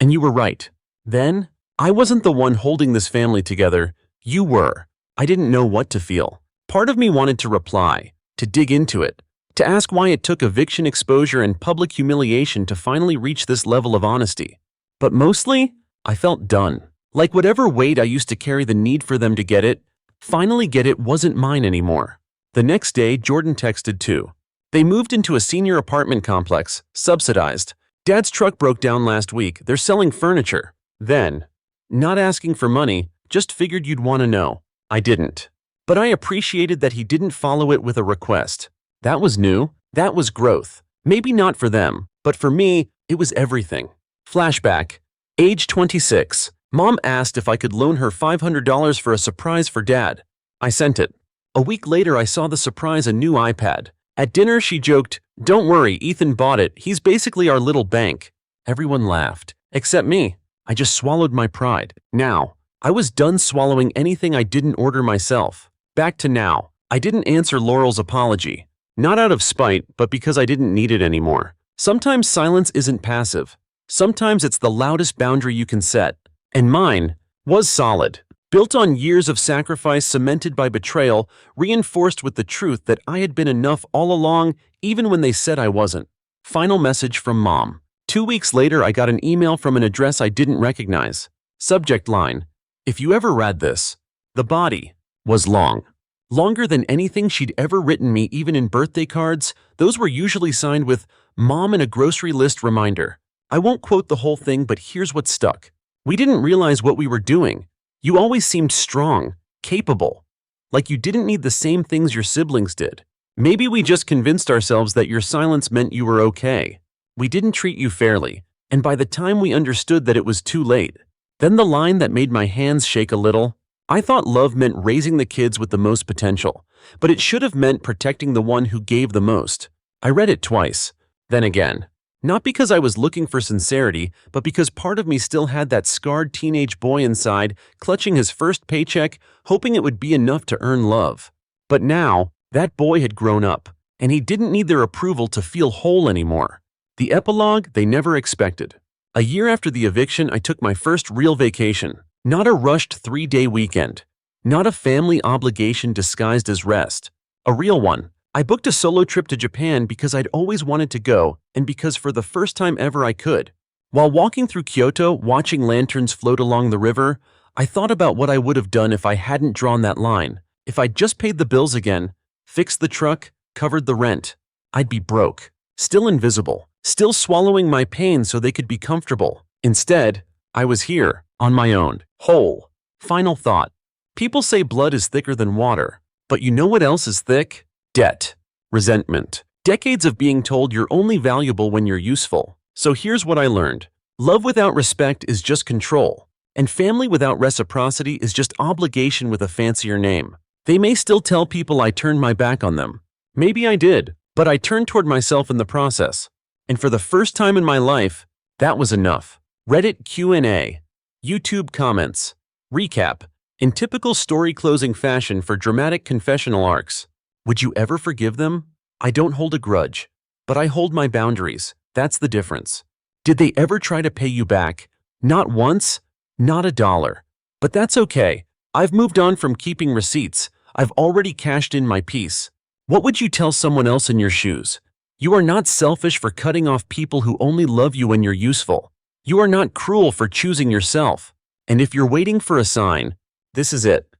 And you were right. Then, I wasn't the one holding this family together. You were." I didn't know what to feel. Part of me wanted to reply, to dig into it, to ask why it took eviction exposure and public humiliation to finally reach this level of honesty. But mostly, I felt done. Like whatever weight I used to carry, the need for them to finally get it, wasn't mine anymore. The next day, Jordan texted too. They moved into a senior apartment complex, subsidized. "Dad's truck broke down last week. They're selling furniture." Then, not asking for money, just figured you'd want to know. I didn't. But I appreciated that he didn't follow it with a request. That was new. That was growth. Maybe not for them, but for me, it was everything. Flashback. Age 26. Mom asked if I could loan her $500 for a surprise for Dad. I sent it. A week later, I saw the surprise, a new iPad. At dinner, she joked, "Don't worry, Ethan bought it. He's basically our little bank." Everyone laughed, except me. I just swallowed my pride. Now, I was done swallowing anything I didn't order myself. Back to now. I didn't answer Laurel's apology. Not out of spite, but because I didn't need it anymore. Sometimes silence isn't passive. Sometimes it's the loudest boundary you can set. And mine was solid. Built on years of sacrifice, cemented by betrayal, reinforced with the truth that I had been enough all along, even when they said I wasn't. Final message from Mom. 2 weeks later, I got an email from an address I didn't recognize. Subject line: if you ever read this. The body was long. Longer than anything she'd ever written me, even in birthday cards. Those were usually signed with Mom and a grocery list reminder. I won't quote the whole thing, but here's what stuck. We didn't realize what we were doing. You always seemed strong, capable, like you didn't need the same things your siblings did. Maybe we just convinced ourselves that your silence meant you were okay. We didn't treat you fairly, and by the time we understood that it was too late. Then the line that made my hands shake a little. I thought love meant raising the kids with the most potential, but it should have meant protecting the one who gave the most. I read it twice, then again. Not because I was looking for sincerity, but because part of me still had that scarred teenage boy inside, clutching his first paycheck, hoping it would be enough to earn love. But now, that boy had grown up, and he didn't need their approval to feel whole anymore. The epilogue they never expected. A year after the eviction, I took my first real vacation. Not a rushed 3-day weekend. Not a family obligation disguised as rest. A real one. I booked a solo trip to Japan because I'd always wanted to go, and because for the first time ever I could. While walking through Kyoto, watching lanterns float along the river, I thought about what I would have done if I hadn't drawn that line. If I'd just paid the bills again, fixed the truck, covered the rent, I'd be broke. Still invisible. Still swallowing my pain so they could be comfortable. Instead, I was here, on my own, whole. Final thought. People say blood is thicker than water, but you know what else is thick? Debt. Resentment. Decades of being told you're only valuable when you're useful. So here's what I learned. Love without respect is just control, and family without reciprocity is just obligation with a fancier name. They may still tell people I turned my back on them. Maybe I did, but I turned toward myself in the process. And for the first time in my life, that was enough. Reddit Q&A. YouTube comments. Recap. In typical story closing fashion for dramatic confessional arcs. Would you ever forgive them? I don't hold a grudge, but I hold my boundaries. That's the difference. Did they ever try to pay you back? Not once, not $1. But that's okay. I've moved on from keeping receipts. I've already cashed in my piece. What would you tell someone else in your shoes? You are not selfish for cutting off people who only love you when you're useful. You are not cruel for choosing yourself. And if you're waiting for a sign, this is it.